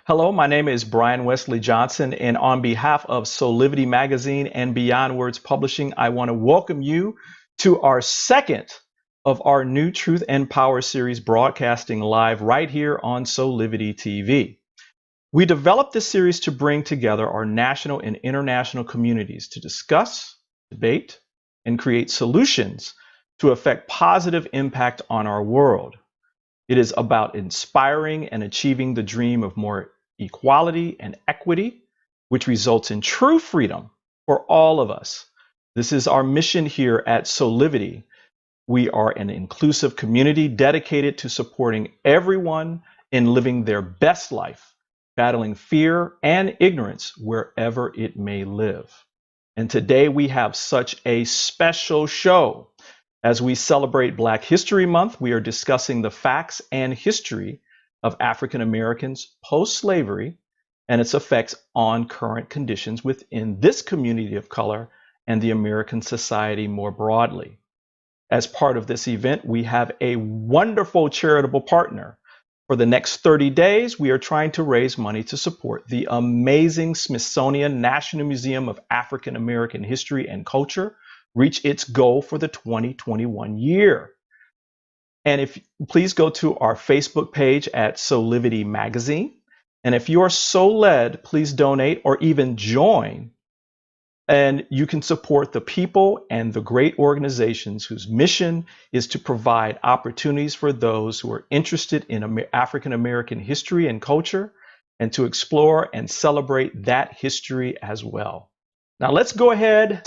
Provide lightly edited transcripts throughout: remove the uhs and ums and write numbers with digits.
Hello, my name is Brian Wesley Johnson, and on behalf of Soulivity Magazine and Beyond Words Publishing, I want to welcome you to our second of our new Truth and Power series broadcasting live right here on Soulivity TV. We developed this series to bring together our national and international communities to discuss, debate, and create solutions to affect positive impact on our world. It is about inspiring and achieving the dream of more equality and equity, which results in true freedom for all of us. This is our mission here at Soulivity. We are an inclusive community dedicated to supporting everyone in living their best life, battling fear and ignorance wherever it may live. And today we have such a special show. As we celebrate Black History Month, we are discussing the facts and history of African Americans post-slavery and its effects on current conditions within this community of color and the American society more broadly. As part of this event, we have a wonderful charitable partner. For the next 30 days, we are trying to raise money to support the amazing Smithsonian National Museum of African American History and Culture reach its goal for the 2021 year. And if please go to our Facebook page at Soulivity Magazine. And if you are so led, please donate or even join. And you can support the people and the great organizations whose mission is to provide opportunities for those who are interested in African American history and culture and to explore and celebrate that history as well. Now let's go ahead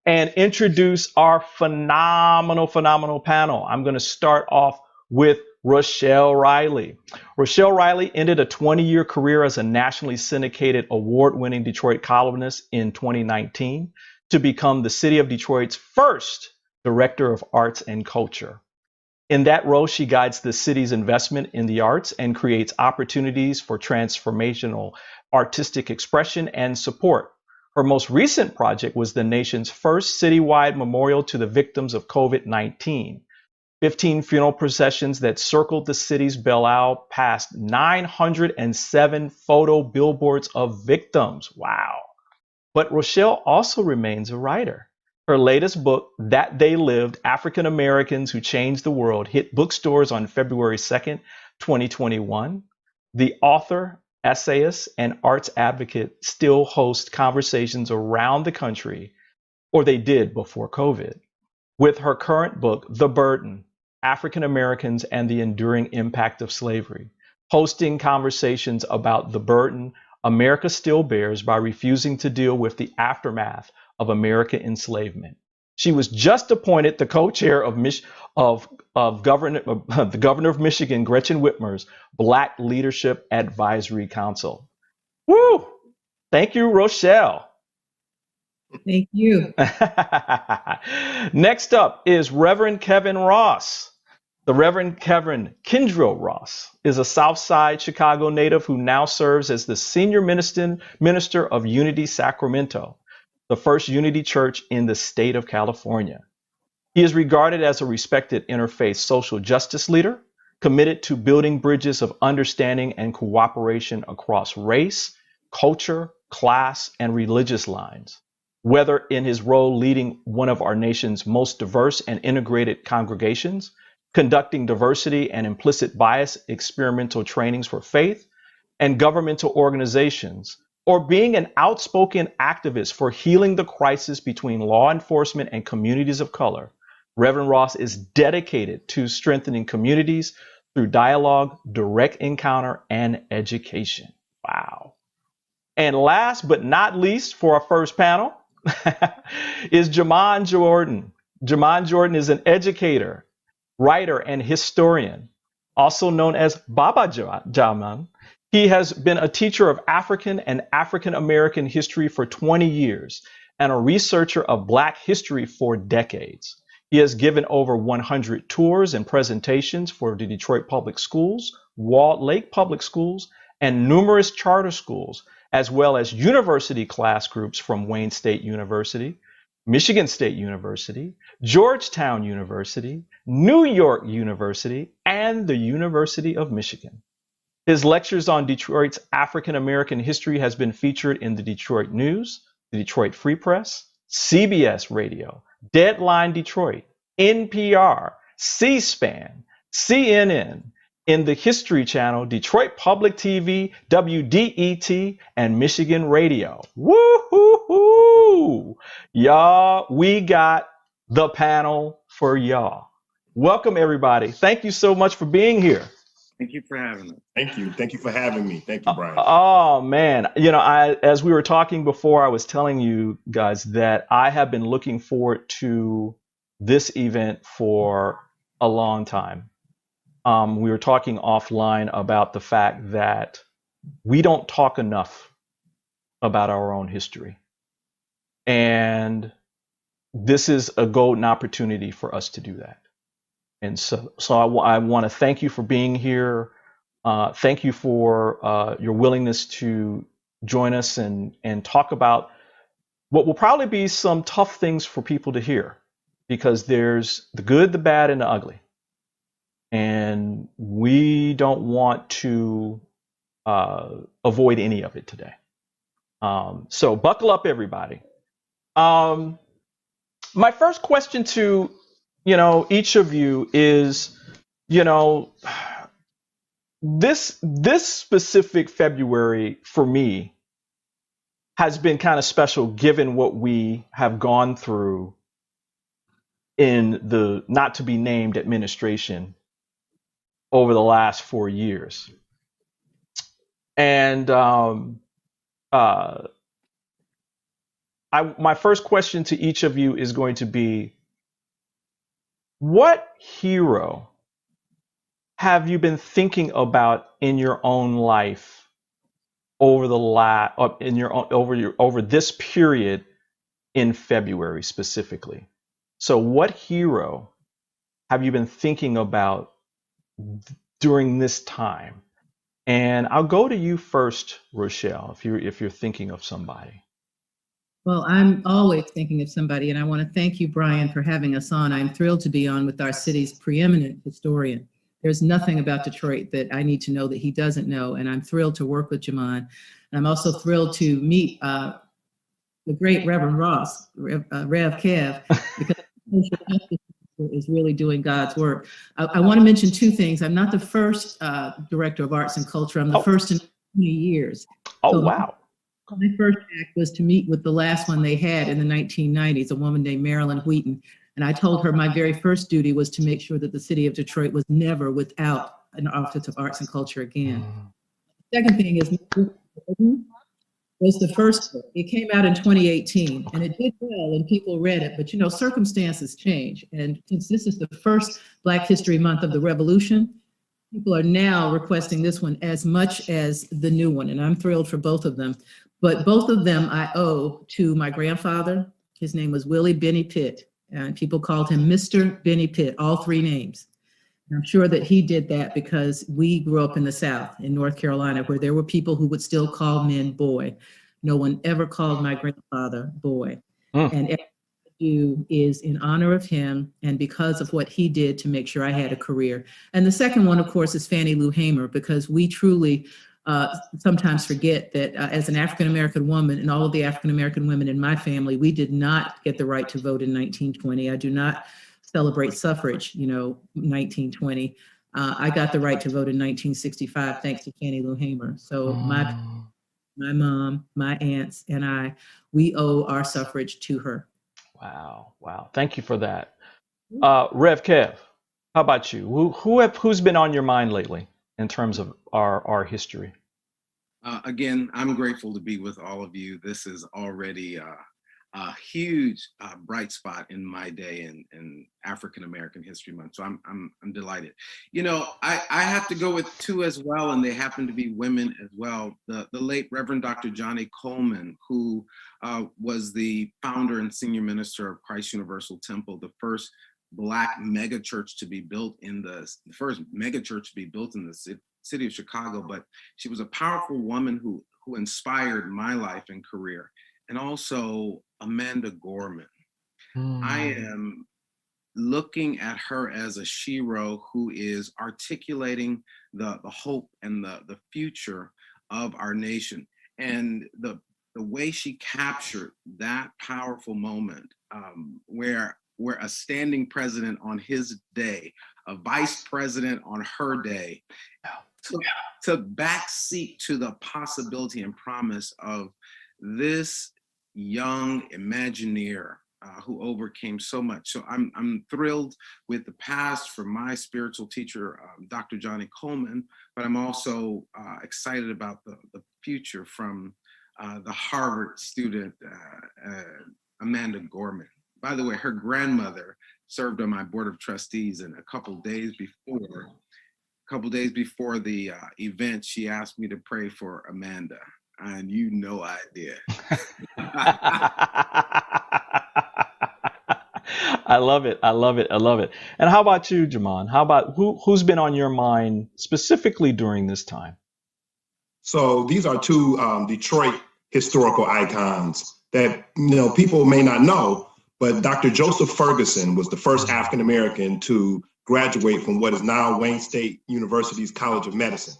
and introduce our phenomenal panel. I'm going to start off with Rochelle Riley. Rochelle Riley ended a 20-year career as a nationally syndicated award-winning Detroit columnist in 2019 to become the City of Detroit's first Director of Arts and Culture. In that role, she guides the city's investment in the arts and creates opportunities for transformational artistic expression and support. Her most recent project was the nation's first citywide memorial to the victims of COVID-19. 15 funeral processions that circled the city's Belle Isle passed 907 photo billboards of victims. Wow. But Rochelle also remains a writer. Her latest book, That They Lived, African Americans Who Changed the World, hit bookstores on February 2nd, 2021. The author, essayist, and arts advocate still host conversations around the country, or they did before COVID. With her current book, The Burden, African Americans and the Enduring Impact of Slavery, hosting conversations about the burden America still bears by refusing to deal with the aftermath of American enslavement. She was just appointed the co-chair of the governor of Michigan, Gretchen Whitmer's Black Leadership Advisory Council. Woo! Thank you, Rochelle. Thank you. Next up is Reverend Kevin Ross. The Reverend Kevin Kindrell Ross is a Southside Chicago native who now serves as the senior minister of Unity Sacramento, the first Unity Church in the state of California. He is regarded as a respected interfaith social justice leader, committed to building bridges of understanding and cooperation across race, culture, class, and religious lines. Whether in his role leading one of our nation's most diverse and integrated congregations, conducting diversity and implicit bias experimental trainings for faith and governmental organizations, or being an outspoken activist for healing the crisis between law enforcement and communities of color, Reverend Ross is dedicated to strengthening communities through dialogue, direct encounter, and education. Wow. And last but not least for our first panel is Jamon Jordan. Jamon Jordan is an educator, writer, and historian, also known as Baba Jamon. He has been a teacher of African and African American history for 20 years and a researcher of Black history for decades. He has given over 100 tours and presentations for the Detroit Public Schools, Walled Lake Public Schools, and numerous charter schools, as well as university class groups from Wayne State University, Michigan State University, Georgetown University, New York University, and the University of Michigan. His lectures on Detroit's African American history has been featured in the Detroit News, the Detroit Free Press, CBS Radio, Deadline Detroit, NPR, C-SPAN, CNN, in the History Channel, Detroit Public TV, WDET, and Michigan Radio. Woo-hoo-hoo! Y'all, we got the panel for y'all. Welcome, everybody. Thank you so much for being here. Thank you for having us. Thank you. Thank you for having me. Thank you, Brian. Oh man, as we were talking before, I was telling you guys that I have been looking forward to this event for a long time. We were talking offline about the fact that we don't talk enough about our own history. And this is a golden opportunity for us to do that. And so I want to thank you for being here. Thank you for your willingness to join us and talk about what will probably be some tough things for people to hear, because there's the good, the bad, and the ugly. And we don't want to avoid any of it today. So buckle up, everybody. My first question to each of you is, this specific February for me has been kind of special given what we have gone through in the not to be named administration over the last 4 years. And my first question to each of you is going to be, what hero have you been thinking about in your own life over over this period in February specifically? So what hero have you been thinking about during this time? And I'll go to you first, Rochelle, if you're thinking of somebody. Well, I'm always thinking of somebody, and I want to thank you, Brian, for having us on. I'm thrilled to be on with our city's preeminent historian. There's nothing about Detroit that I need to know that he doesn't know, and I'm thrilled to work with Jamon. And I'm also thrilled to meet the great Reverend Ross, Rev Kev, because is really doing God's work. I want to mention two things. I'm not the first director of arts and culture. I'm the first in 20 years. Oh, wow. My first act was to meet with the last one they had in the 1990s, a woman named Marilyn Wheaton. And I told her my very first duty was to make sure that the city of Detroit was never without an Office of Arts and Culture again. Second thing is, was the first book. It came out in 2018 and it did well and people read it, but circumstances change. And since this is the first Black History Month of the Revolution, people are now requesting this one as much as the new one. And I'm thrilled for both of them. But both of them I owe to my grandfather. His name was Willie Benny Pitt, and people called him Mr. Benny Pitt, all three names. And I'm sure that he did that because we grew up in the South, in North Carolina, where there were people who would still call men boy. No one ever called my grandfather boy. And everything I do is in honor of him and because of what he did to make sure I had a career. And the second one, of course, is Fannie Lou Hamer, because we truly sometimes forget that as an African-American woman, and all of the African-American women in my family, we did not get the right to vote in 1920. I do not celebrate suffrage, 1920. I got the right to vote in 1965, thanks to Fannie Lou Hamer. So my mom, my aunts, and I, we owe our suffrage to her. Wow. Thank you for that. Rev Kev, how about you? Who's been on your mind lately in terms of our history? Again, I'm grateful to be with all of you. This is already a huge bright spot in my day in African American History Month. So I'm delighted. I have to go with two as well, and they happen to be women as well. The late Reverend Dr. Johnny Coleman, who was the founder and senior minister of Christ Universal Temple, the first Black megachurch to be built in the city of Chicago. But she was a powerful woman who inspired my life and career. And also Amanda Gorman. I am looking at her as a shero who is articulating the hope and the future of our nation. And the way she captured that powerful moment, where a standing president on his day, a vice president on her day, took back seat to the possibility and promise of this young Imagineer who overcame so much. So I'm thrilled with the past from my spiritual teacher, Dr. Johnny Coleman, but I'm also excited about the future from the Harvard student, Amanda Gorman. By the way, her grandmother served on my board of trustees, and a couple days before the event, she asked me to pray for Amanda, and you no idea. I love it. I love it. I love it. And how about you, Jamon? How about who's been on your mind specifically during this time? So these are two Detroit historical icons that people may not know, but Dr. Joseph Ferguson was the first African American to graduate from what is now Wayne State University's College of Medicine.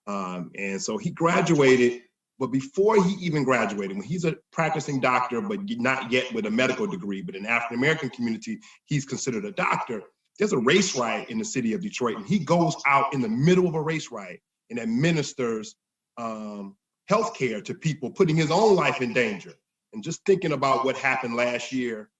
And so he graduated, but before he even graduated, when he's a practicing doctor, but not yet with a medical degree, but in the African American community, he's considered a doctor. There's a race riot in the city of Detroit, and he goes out in the middle of a race riot and administers healthcare to people, putting his own life in danger. And just thinking about what happened last year,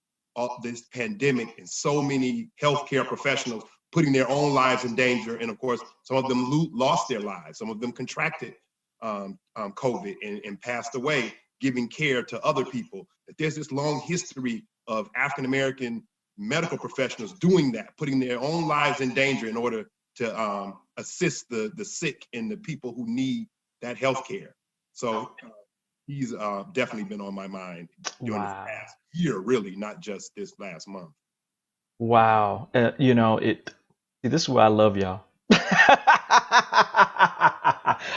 this pandemic, and so many healthcare professionals putting their own lives in danger. And of course, some of them lost their lives. Some of them contracted COVID and passed away, giving care to other people. That there's this long history of African-American medical professionals doing that, putting their own lives in danger in order to assist the sick and the people who need that healthcare. So he's definitely been on my mind during this past year, really, not just this last month. Wow. This is why I love y'all.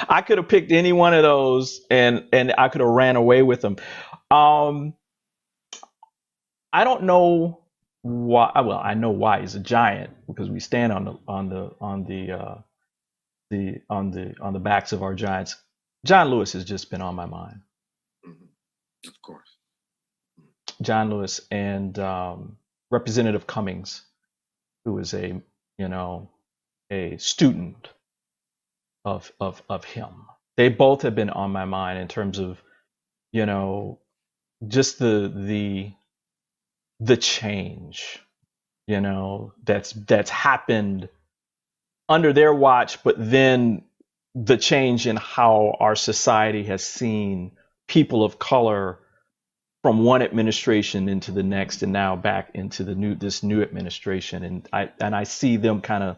I could have picked any one of those and I could have ran away with them. I don't know why. Well, I know why he's a giant, because we stand on the backs of our giants. John Lewis has just been on my mind. Of course. John Lewis and Representative Cummings, who is a student of him. They both have been on my mind in terms of, just the change, that's happened under their watch, but then the change in how our society has seen people of color from one administration into the next, and now back into this new administration. And I see them kind of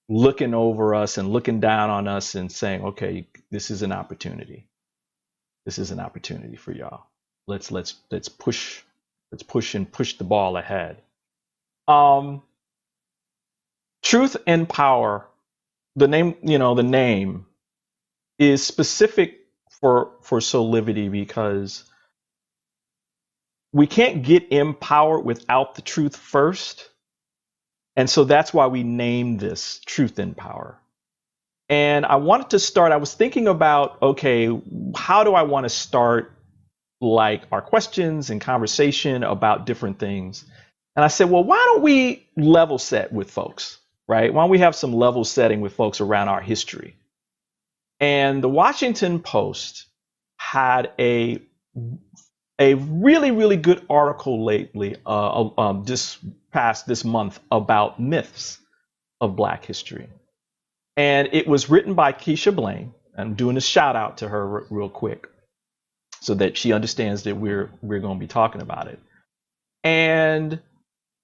looking over us and looking down on us and saying, okay, this is an opportunity. This is an opportunity for y'all. Let's push the ball ahead. Truth and Power, the name is specific for Soulivity, because we can't get empowered without the truth first. And so that's why we named this Truth and Power. And I wanted to start, I was thinking about, okay, how do I want to start like our questions and conversation about different things? And I said, well, why don't we level set with folks, right? Why don't we have some level setting with folks around our history? And the Washington Post had a really, really good article lately, this month, about myths of Black history. And it was written by Keisha Blaine. I'm doing a shout out to her real quick so that she understands that we're going to be talking about it. And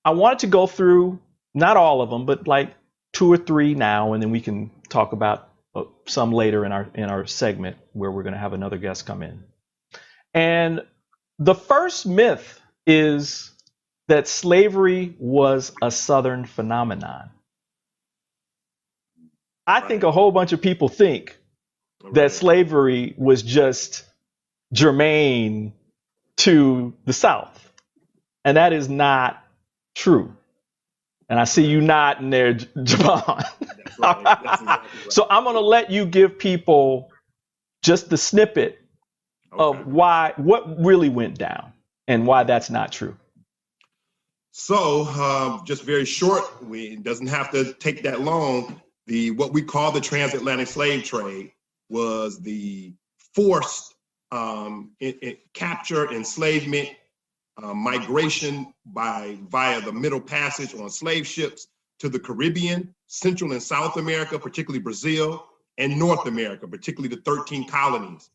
I wanted to go through, not all of them, but like 2 or 3 now, and then we can talk about some later in our segment where we're going to have another guest come in. And the first myth is that slavery was a Southern phenomenon. I think a whole bunch of people think that slavery was just germane to the South. And that is not true. And I see you nodding there, Javon. That's right. That's exactly right. So I'm going to let you give people just the snippet Okay. of what really went down and why that's not true. So just very short, it doesn't have to take that long. What we call the transatlantic slave trade was the forced capture, enslavement, migration via the Middle Passage on slave ships to the Caribbean, Central and South America, particularly Brazil, and North America, particularly the 13 colonies,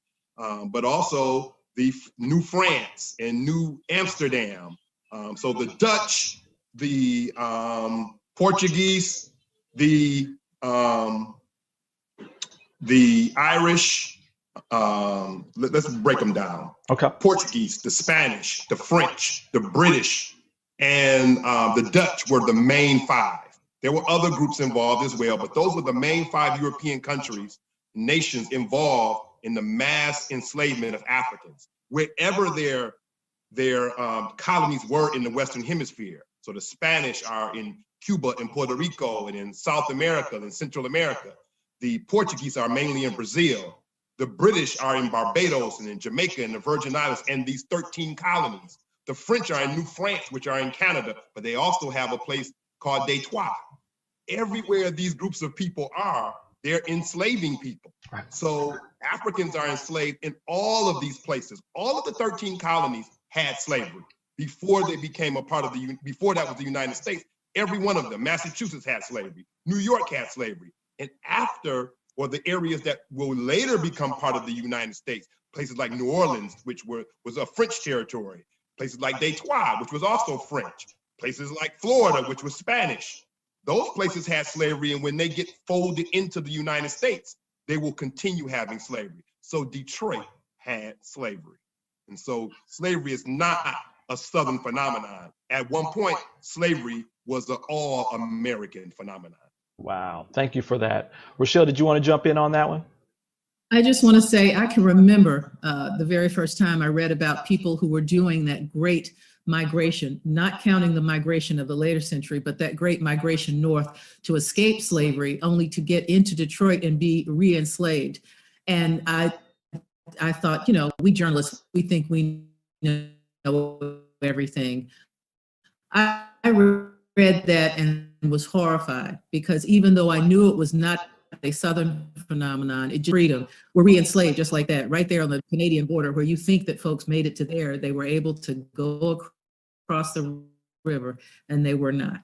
but also the New France and New Amsterdam. So the Dutch, the Portuguese, the Irish, let's break them down. Okay. Portuguese, the Spanish, the French, the British, and the Dutch were the main five. There were other groups involved as well, but those were the main 5 European countries, nations involved in the mass enslavement of Africans, wherever their colonies were in the Western Hemisphere. So the Spanish are in Cuba and Puerto Rico and in South America and Central America. The Portuguese are mainly in Brazil. The British are in Barbados and in Jamaica and the Virgin Islands and these 13 colonies. The French are in New France, which are in Canada, but they also have a place called Detroit. Everywhere these groups of people are, they're enslaving people. Right. So Africans are enslaved in all of these places. All of the 13 colonies had slavery before they became a part of before that was the United States. Every one of them. Massachusetts had slavery. New York had slavery. And after, or the areas that will later become part of the United States, places like New Orleans, which was a French territory, places like Detroit, which was also French, places like Florida, which was Spanish. Those places had slavery, and when they get folded into the United States, they will continue having slavery. So Detroit had slavery. And so slavery is not a Southern phenomenon. At one point, slavery was an all-American phenomenon. Wow. Thank you for that. Rochelle, did you want to jump in on that one? I just want to say I can remember the very first time I read about people who were doing that great migration, not counting the migration of the later century, but that great migration north to escape slavery, only to get into Detroit and be re-enslaved. And I thought, we journalists, we think we know everything. I read that and was horrified, because even though I knew it was not a Southern phenomenon, it just freedom. We're re-enslaved just like that, right there on the Canadian border, where you think that folks made it to there, they were able to go across the river, and they were not.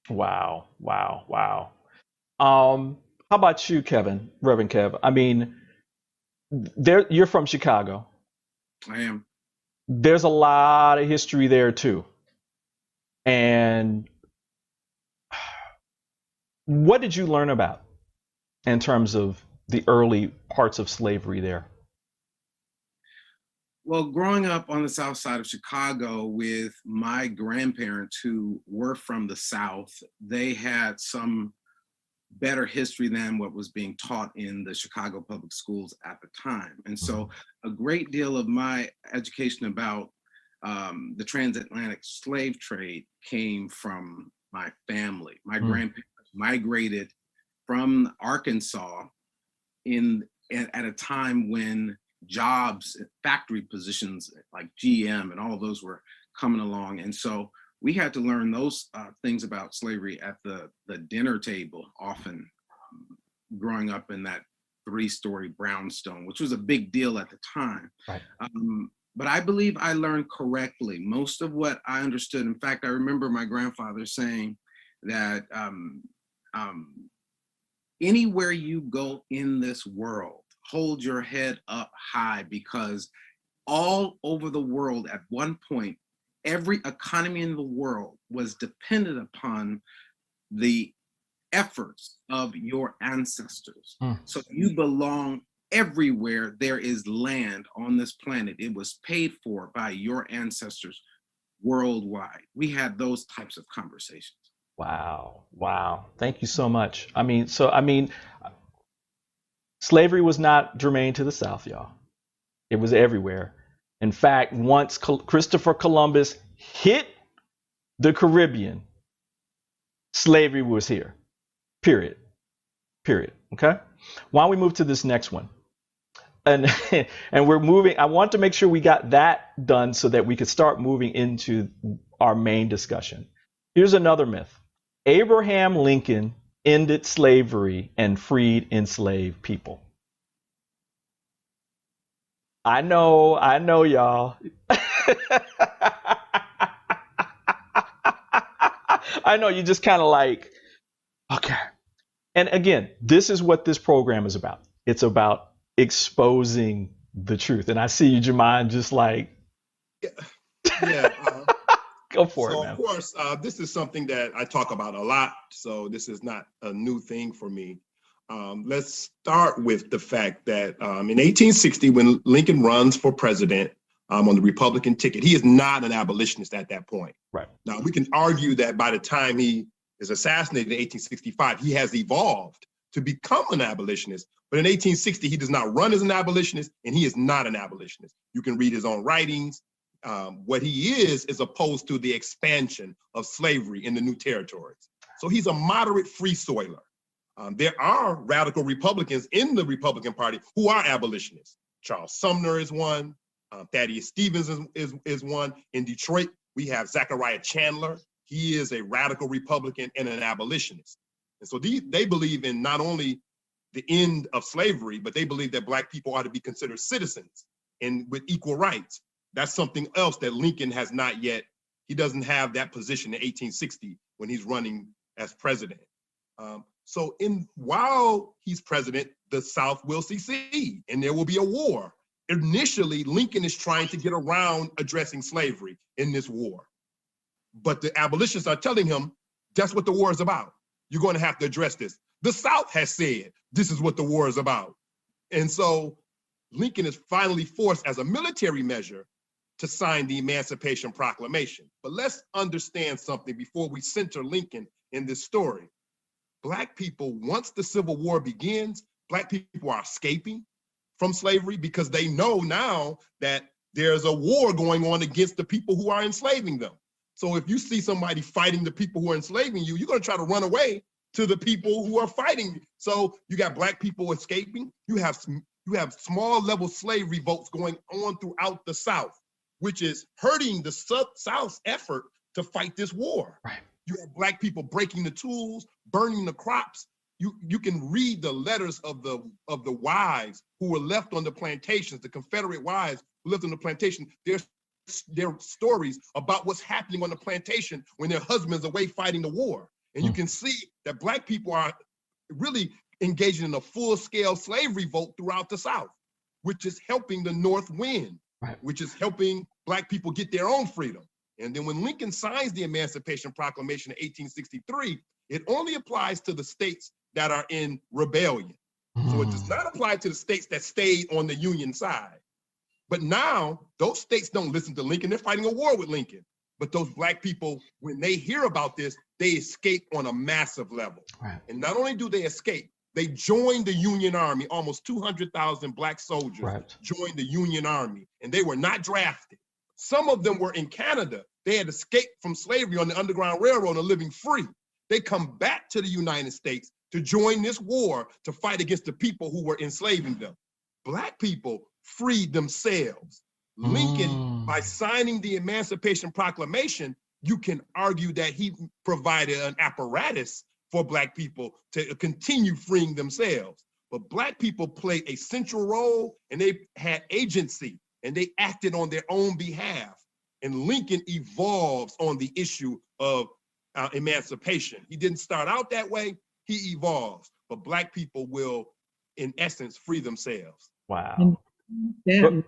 Wow. How about you, Kevin, Reverend Kev? I mean, you're from Chicago. I am. There's a lot of history there too. And what did you learn about in terms of the early parts of slavery there? Well, growing up on the south side of Chicago with my grandparents who were from the South, they had some better history than what was being taught in the Chicago public schools at the time. And so a great deal of my education about the transatlantic slave trade came from my family. My grandparents migrated from Arkansas at a time when jobs, factory positions like GM and all of those were coming along. And so we had to learn those things about slavery at the dinner table, often growing up in that 3-story brownstone, which was a big deal at the time. Right. But I believe I learned correctly most of what I understood. In fact, I remember my grandfather saying that anywhere you go in this world, hold your head up high, because all over the world at one point, every economy in the world was dependent upon the efforts of your ancestors. So you belong everywhere there is land on this planet. It was paid for by your ancestors worldwide. We had those types of conversations. Wow. Thank you so much. I mean, slavery was not germane to the South, y'all. It was everywhere. In fact, once Christopher Columbus hit the Caribbean, slavery was here. Period. Okay. Why don't we move to this next one? And and we're moving. I want to make sure we got that done so that we could start moving into our main discussion. Here's another myth. Abraham Lincoln ended slavery and freed enslaved people. I know, y'all. I know you just kind of like, okay. And again, this is what this program is about. It's about exposing the truth. And I see you, Jamon, just like, Yeah. go for it, So man. of course, this is something that I talk about a lot. So this is not a new thing for me. Let's start with the fact that in 1860, when Lincoln runs for president on the Republican ticket, he is not an abolitionist at that point. Right. Now, we can argue that by the time he is assassinated in 1865, he has evolved to become an abolitionist. But in 1860, he does not run as an abolitionist, and he is not an abolitionist. You can read his own writings. What he is opposed to the expansion of slavery in the new territories. So he's a moderate free soiler. There are radical Republicans in the Republican Party who are abolitionists. Charles Sumner is one. Thaddeus Stevens is one. In Detroit, we have Zachariah Chandler. He is a radical Republican and an abolitionist. And so they believe in not only the end of slavery, but they believe that Black people ought to be considered citizens and with equal rights. That's something else that Lincoln has not yet. He doesn't have that position in 1860 when he's running as president. So while he's president, the South will secede and there will be a war. Initially, Lincoln is trying to get around addressing slavery in this war. But the abolitionists are telling him, that's what the war is about. You're going to have to address this. The South has said, this is what the war is about. And so Lincoln is finally forced as a military measure to sign the Emancipation Proclamation. But let's understand something before we center Lincoln in this story. Black people, once the Civil War begins, Black people are escaping from slavery because they know now that there's a war going on against the people who are enslaving them. So if you see somebody fighting the people who are enslaving you, you're going to try to run away to the people who are fighting. So you got Black people escaping. You have small level slave revolts going on throughout the South, which is hurting the South's effort to fight this war. Right. You have Black people breaking the tools, burning the crops. You can read the letters of the wives who were left on the plantations, the Confederate wives who lived on the plantation. Their stories about what's happening on the plantation when their husbands are away fighting the war. And you can see that Black people are really engaging in a full-scale slave revolt throughout the South, which is helping the North win, right, which is helping Black people get their own freedom. And then when Lincoln signs the Emancipation Proclamation in 1863, it only applies to the states that are in rebellion. So it does not apply to the states that stayed on the Union side. But now those states don't listen to Lincoln. They're fighting a war with Lincoln. But those Black people, when they hear about this, they escape on a massive level. Right. And not only do they escape, they joined the Union Army. Almost 200,000 Black soldiers joined the Union Army, and they were not drafted. Some of them were in Canada. They had escaped from slavery on the Underground Railroad and living free. They come back to the United States to join this war to fight against the people who were enslaving them. Black people freed themselves. Lincoln, by signing the Emancipation Proclamation, you can argue that he provided an apparatus for Black people to continue freeing themselves. But Black people played a central role, and they had agency, and they acted on their own behalf. And Lincoln evolves on the issue of emancipation. He didn't start out that way, he evolves. But Black people will, in essence, free themselves. Wow. And that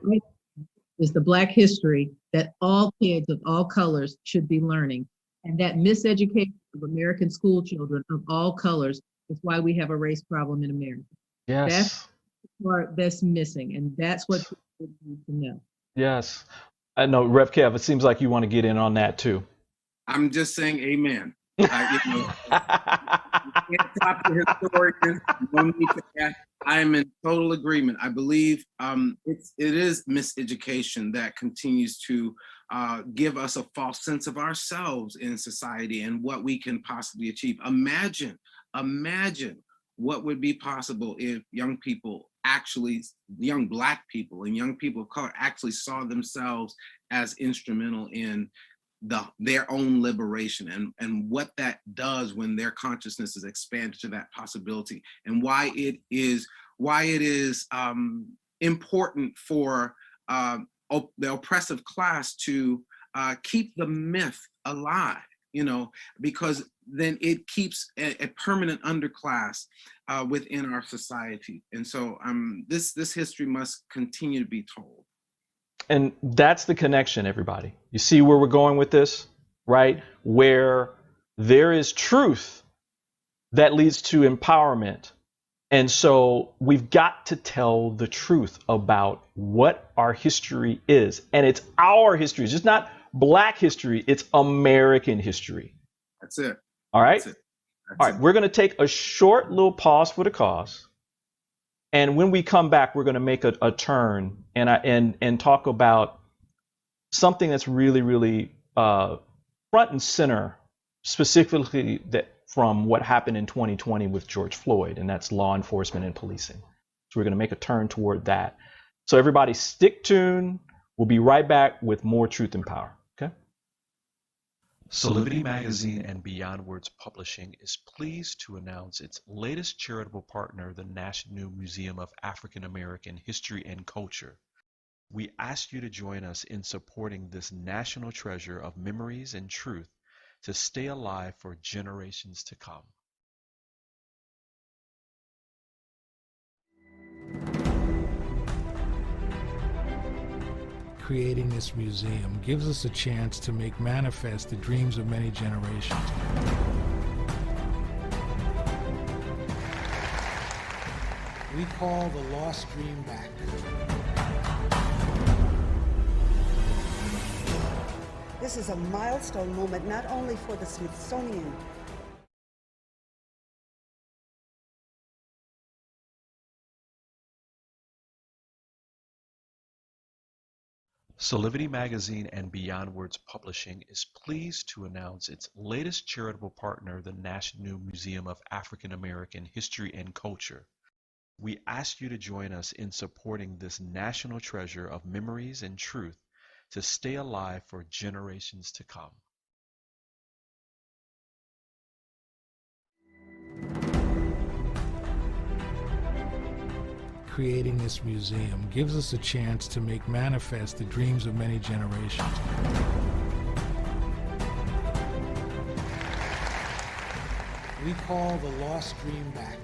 is the Black history that all kids of all colors should be learning. And that miseducation of American school children of all colors is why we have a race problem in America. Yes. That's the part that's missing, and that's what people need to know. Yes. I know, Rev Kev, it seems like you want to get in on that too. I'm just saying amen. Can't stop the historians. No need to ask. I am in total agreement. I believe it is miseducation that continues to give us a false sense of ourselves in society and what we can possibly achieve. Imagine what would be possible if young people actually, young Black people and young people of color actually saw themselves as instrumental in their own liberation, and what that does when their consciousness is expanded to that possibility, and why it is important for the oppressive class to keep the myth alive, because then it keeps a permanent underclass within our society. And so this history must continue to be told. And that's the connection, everybody. You see where we're going with this, right? Where there is truth that leads to empowerment. And so we've got to tell the truth about what our history is. And it's our history. It's just not Black history. It's American history. That's it. All right. That's it. All right. We're going to take a short little pause for the cause. And when we come back, we're going to make a turn and talk about something that's really, really front and center, specifically that from what happened in 2020 with George Floyd, and that's law enforcement and policing. So we're going to make a turn toward that. So everybody stick tuned. We'll be right back with more Truth and Power. Okay. Soulivity Magazine and Beyond Words Publishing is pleased to announce its latest charitable partner, the National Museum of African American History and Culture. We ask you to join us in supporting this national treasure of memories and truth to stay alive for generations to come. Creating this museum gives us a chance to make manifest the dreams of many generations. We call the lost dream back. This is a milestone moment not only for the Smithsonian, Soulivity Magazine and Beyond Words Publishing is pleased to announce its latest charitable partner, the National Museum of African American History and Culture. We ask you to join us in supporting this national treasure of memories and truth to stay alive for generations to come. Creating this museum gives us a chance to make manifest the dreams of many generations. We call the lost dream back.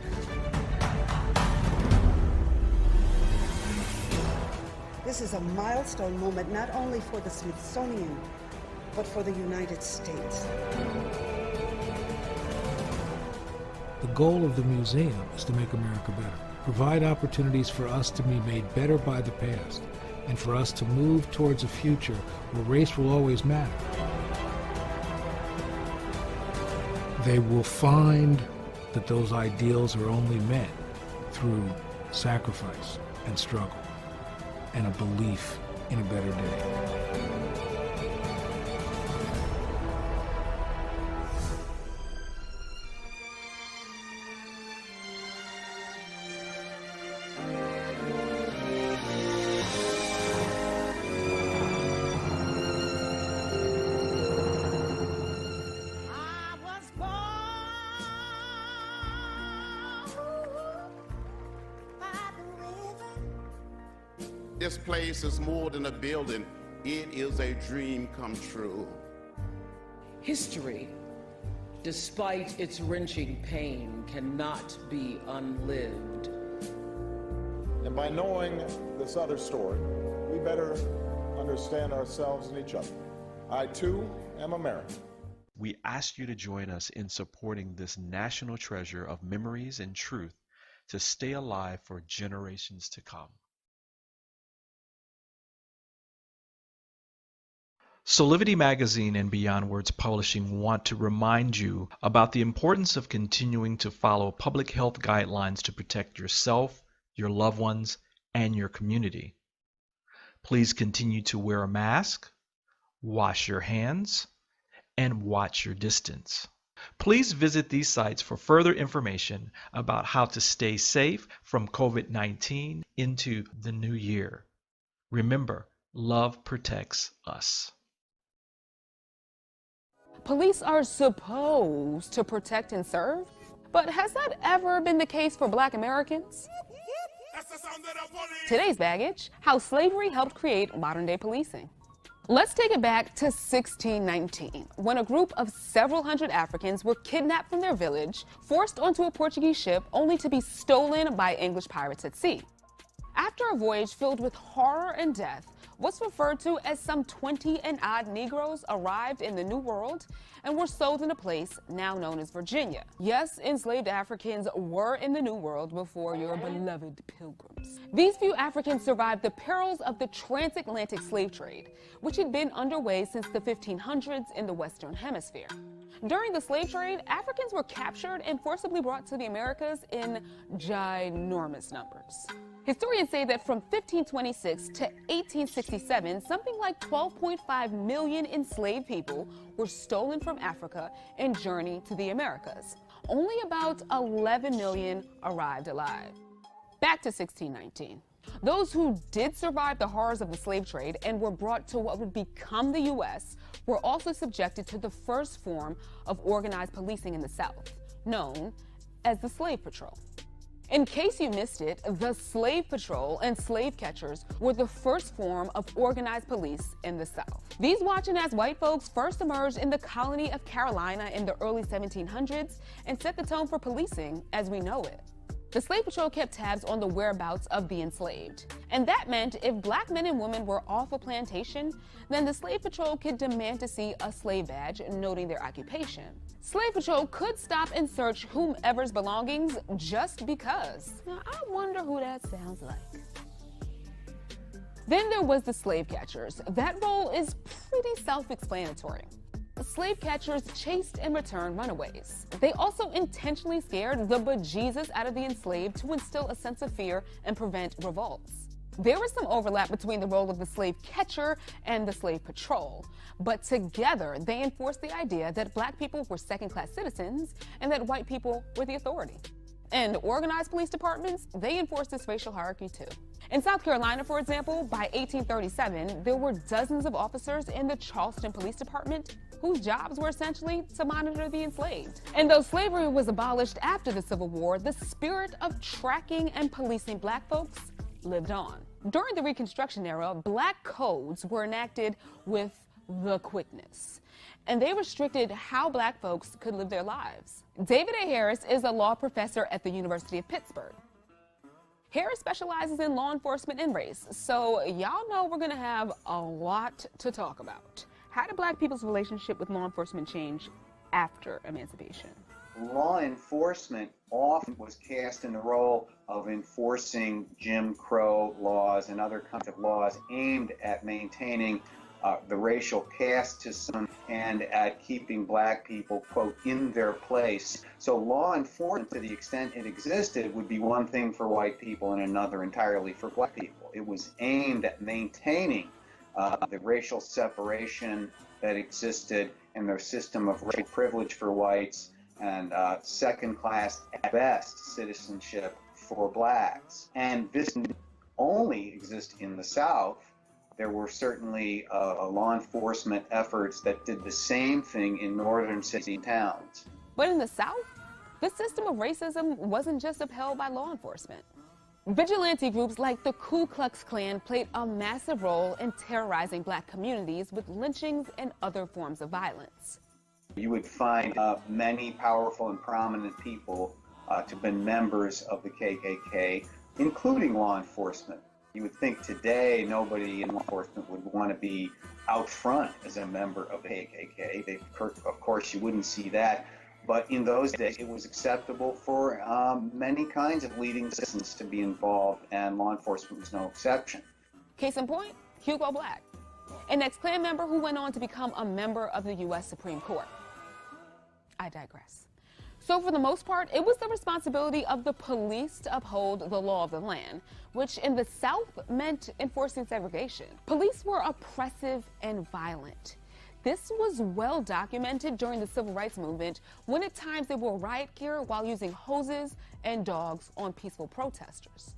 this is a milestone moment not only for the Smithsonian, but for the United States. The goal of the museum is to make America better, provide opportunities for us to be made better by the past, and for us to move towards a future where race will always matter. They will find that those ideals are only met through sacrifice and struggle and a belief in a better day. This place is more than a building. It is a dream come true. History, despite its wrenching pain, cannot be unlived. And by knowing this other story, we better understand ourselves and each other. I, too, am American. We ask you to join us in supporting this national treasure of memories and truth to stay alive for generations to come. Soulivity Magazine and Beyond Words Publishing want to remind you about the importance of continuing to follow public health guidelines to protect yourself, your loved ones, and your community. Please continue to wear a mask, wash your hands, and watch your distance. Please visit these sites for further information about how to stay safe from COVID-19 into the new year. Remember, love protects us. Police are supposed to protect and serve, but has that ever been the case for Black Americans? Today's baggage, how slavery helped create modern-day policing. Let's take it back to 1619, when a group of several hundred Africans were kidnapped from their village, forced onto a Portuguese ship, only to be stolen by English pirates at sea. After a voyage filled with horror and death, what's referred to as some 20 and odd Negroes arrived in the New World and were sold in a place now known as Virginia. Yes, enslaved Africans were in the New World before your beloved Pilgrims. These few Africans survived the perils of the transatlantic slave trade, which had been underway since the 1500s in the Western Hemisphere. During the slave trade, Africans were captured and forcibly brought to the Americas in ginormous numbers. Historians say that from 1526 to 1867, something like 12.5 million enslaved people were stolen from Africa and journeyed to the Americas. Only about 11 million arrived alive. Back to 1619. Those who did survive the horrors of the slave trade and were brought to what would become the U.S. were also subjected to the first form of organized policing in the South, known as the Slave Patrol. In case you missed it, the Slave Patrol and slave catchers were the first form of organized police in the South. These watching-as white folks first emerged in the colony of Carolina in the early 1700s and set the tone for policing as we know it. The Slave Patrol kept tabs on the whereabouts of the enslaved. And that meant if Black men and women were off a plantation, then the Slave Patrol could demand to see a slave badge noting their occupation. Slave Patrol could stop and search whomever's belongings just because. Now, I wonder who that sounds like. Then there was the slave catchers. That role is pretty self-explanatory. Slave catchers chased and returned runaways. They also intentionally scared the bejesus out of the enslaved to instill a sense of fear and prevent revolts. There was some overlap between the role of the slave catcher and the slave patrol, but together they enforced the idea that Black people were second-class citizens and that white people were the authority. And organized police departments, they enforced this racial hierarchy too. In South Carolina, for example, by 1837, there were dozens of officers in the Charleston Police Department whose jobs were essentially to monitor the enslaved. And though slavery was abolished after the Civil War, the spirit of tracking and policing Black folks lived on. During the Reconstruction era, Black codes were enacted with the quickness, and they restricted how Black folks could live their lives. David A. Harris is a law professor at the University of Pittsburgh. Harris specializes in law enforcement and race, so y'all know we're gonna have a lot to talk about. How did Black people's relationship with law enforcement change after emancipation? Law enforcement often was cast in the role of enforcing Jim Crow laws and other kinds of laws aimed at maintaining the racial caste system and at keeping Black people, quote, in their place. So law enforcement, to the extent it existed, would be one thing for white people and another entirely for Black people. It was aimed at maintaining the racial separation that existed and their system of racial privilege for whites and second-class, at best, citizenship for Blacks. And this didn't only exist in the South. There were certainly law enforcement efforts that did the same thing in northern cities and towns. But in the South, the system of racism wasn't just upheld by law enforcement. Vigilante groups like the Ku Klux Klan played a massive role in terrorizing Black communities with lynchings and other forms of violence. You would find many powerful and prominent people to have been members of the KKK, including law enforcement. You would think today nobody in law enforcement would want to be out front as a member of the KKK. Of course, you wouldn't see that. But in those days, it was acceptable for many kinds of leading citizens to be involved, and law enforcement was no exception. Case in point, Hugo Black. an ex-Klan member who went on to become a member of the U.S. Supreme Court. I digress. So for the most part, it was the responsibility of the police to uphold the law of the land, which in the South meant enforcing segregation. Police were oppressive and violent. This was well documented during the Civil Rights Movement, when at times they wore riot gear while using hoses and dogs on peaceful protesters.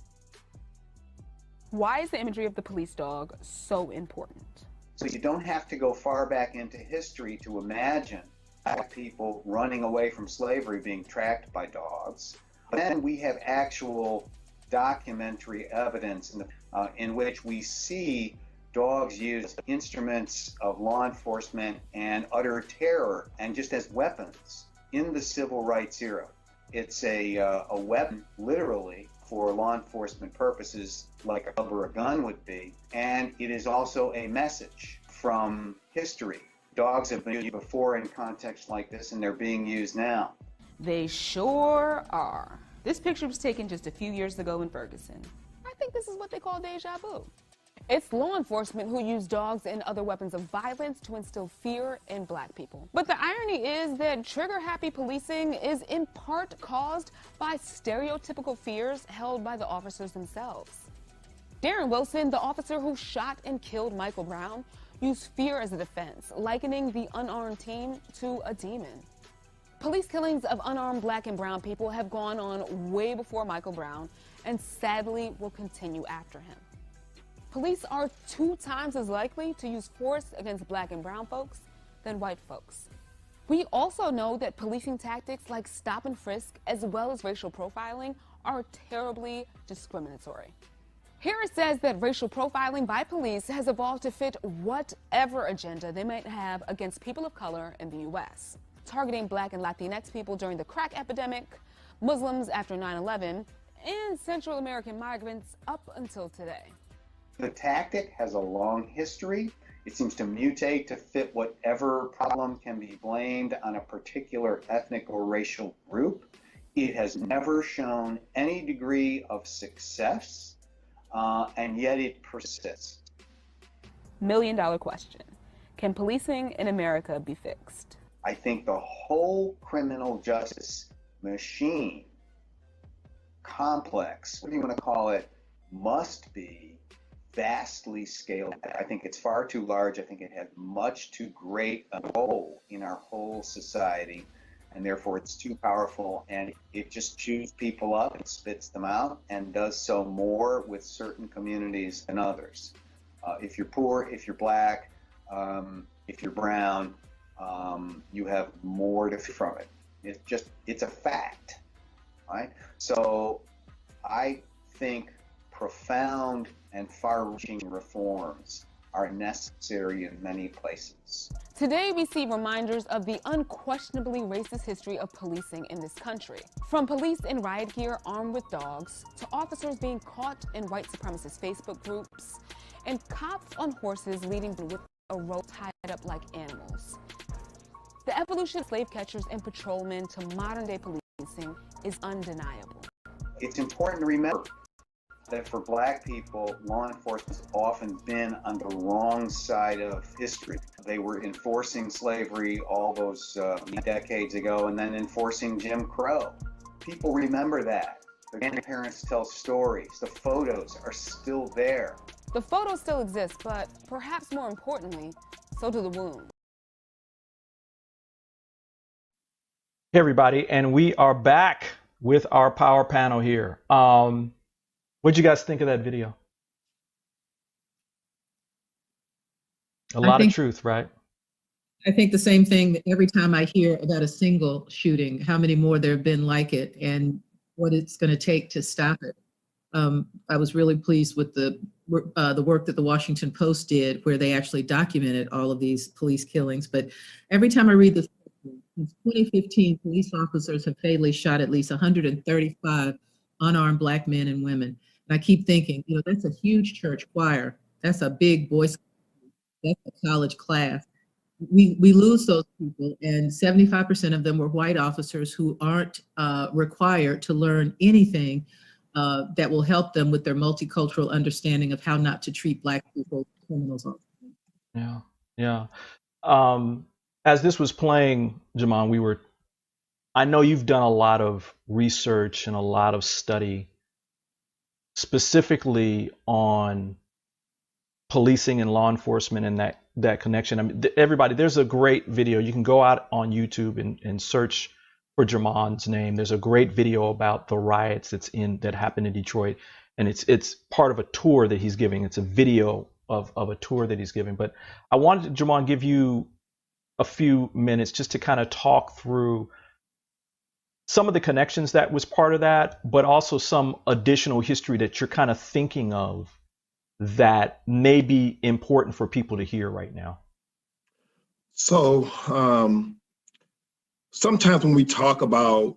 Why is the imagery of the police dog so important? So you don't have to go far back into history to imagine black people running away from slavery being tracked by dogs. But then we have actual documentary evidence in which we see dogs used as instruments of law enforcement and utter terror and just as weapons in the civil rights era. It's a weapon, literally, for law enforcement purposes, like a club or a gun would be. And it is also a message from history. Dogs have been used before in contexts like this, and they're being used now. They sure are. This picture was taken just a few years ago in Ferguson. I think this is what they call deja vu. It's law enforcement who use dogs and other weapons of violence to instill fear in black people. But the irony is that trigger-happy policing is in part caused by stereotypical fears held by the officers themselves. Darren Wilson, the officer who shot and killed Michael Brown, used fear as a defense, likening the unarmed team to a demon. Police killings of unarmed black and brown people have gone on way before Michael Brown and sadly will continue after him. Police are 2 times as likely to use force against black and brown folks than white folks. We also know that policing tactics like stop and frisk, as well as racial profiling, are terribly discriminatory. Here it says that racial profiling by police has evolved to fit whatever agenda they might have against people of color in the U.S., targeting black and Latinx people during the crack epidemic, Muslims after 9/11, and Central American migrants up until today. The tactic has a long history. It seems to mutate to fit whatever problem can be blamed on a particular ethnic or racial group. It has never shown any degree of success, and yet it persists. $1 million question. Can policing in America be fixed? I think the whole criminal justice machine, complex, what do you want to call it, must be vastly scaled. I think it's far too large. I think it has much too great a role in our whole society, and therefore it's too powerful, and it just chews people up and spits them out and does so more with certain communities than others. If you're poor, if you're black, if you're brown, you have more to from it. It's a fact, right? So I think profound and far-reaching reforms are necessary in many places. Today, we see reminders of the unquestionably racist history of policing in this country. From police in riot gear armed with dogs, to officers being caught in white supremacist Facebook groups, and cops on horses leading with a rope tied up like animals. The evolution of slave catchers and patrolmen to modern-day policing is undeniable. It's important to remember that for black people, law enforcement has often been on the wrong side of history. They were enforcing slavery all those decades ago and then enforcing Jim Crow. People remember that. Their grandparents tell stories. The photos are still there. The photos still exist, but perhaps more importantly, so do the wounds. Hey everybody, and we are back with our power panel here. What'd you guys think of that video? A lot of truth, right? I think the same thing that every time I hear about a single shooting, how many more there have been like it and what it's going to take to stop it. I was really pleased with the work that the Washington Post did, where they actually documented all of these police killings. But every time I read this, since 2015, police officers have fatally shot at least 135 unarmed black men and women. And I keep thinking, you know, that's a huge church choir. That's a big voice. That's a college class. We lose those people, and 75% of them were white officers who aren't required to learn anything that will help them with their multicultural understanding of how not to treat black people as criminals. Yeah. Yeah. As this was playing, Jamon, I know you've done a lot of research and a lot of study specifically on policing and law enforcement and that connection. I mean, everybody, there's a great video. You can go out on YouTube and search for Jamon's name. There's a great video about the riots that happened in Detroit, and it's part of a tour that he's giving. It's a video of a tour that he's giving. But I wanted to, Jamon, give you a few minutes just to kind of talk through some of the connections that was part of that, but also some additional history that you're kind of thinking of that may be important for people to hear right now. So sometimes when we talk about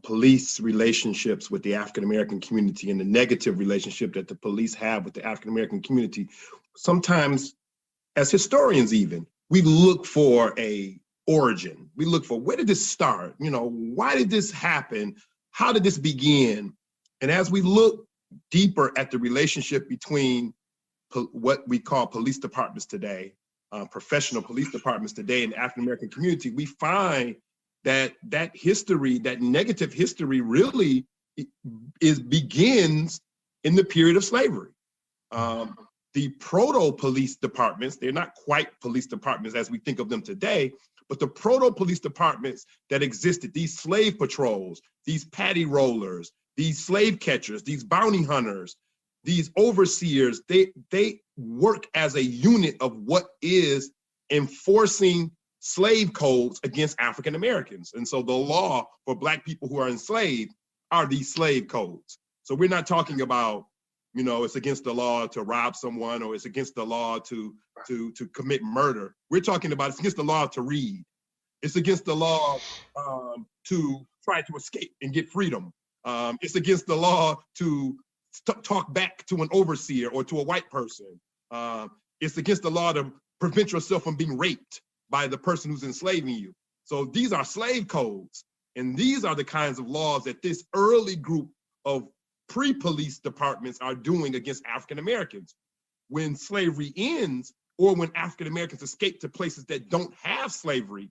police relationships with the African American community and the negative relationship that the police have with the African American community, sometimes as historians even, we look for a origin. We look for, where did this start? You know, why did this happen? How did this begin? And as we look deeper at the relationship between what we call police departments today, professional police departments today in the African American community, we find that history, that negative history, really begins in the period of slavery. The proto-police departments, they're not quite police departments as we think of them today, but the proto-police departments that existed, these slave patrols, these paddy rollers, these slave catchers, these bounty hunters, these overseers, they work as a unit of what is enforcing slave codes against African Americans. And so the law for Black people who are enslaved are these slave codes. So we're not talking about, you know, it's against the law to rob someone, or it's against the law to commit murder. We're talking about it's against the law to read. It's against the law to try to escape and get freedom. It's against the law to talk back to an overseer or to a white person. It's against the law to prevent yourself from being raped by the person who's enslaving you. So these are slave codes. And these are the kinds of laws that this early group of pre-police departments are doing against African Americans. When slavery ends, or when African Americans escape to places that don't have slavery,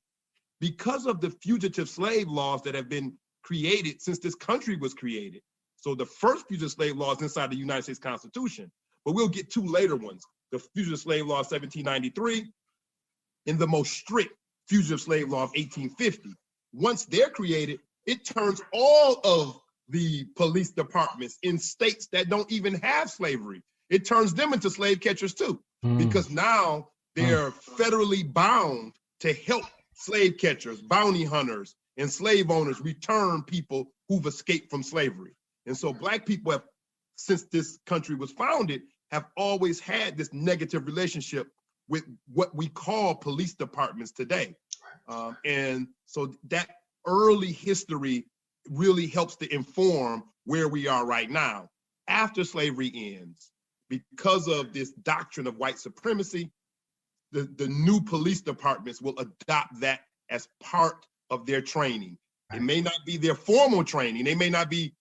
because of the fugitive slave laws that have been created since this country was created. So the first fugitive slave laws inside the United States Constitution, but we'll get two later ones, the Fugitive Slave Law of 1793 and the most strict Fugitive Slave Law of 1850. Once they're created, it turns all of the police departments in states that don't even have slavery, it turns them into slave catchers too, because now they're federally bound to help slave catchers, bounty hunters, and slave owners return people who've escaped from slavery. And so Black people have, since this country was founded, have always had this negative relationship with what we call police departments today. And so that early history really helps to inform where we are right now. After slavery ends, because of this doctrine of white supremacy, the new police departments will adopt that as part of their training. It may not be their formal training. They may not be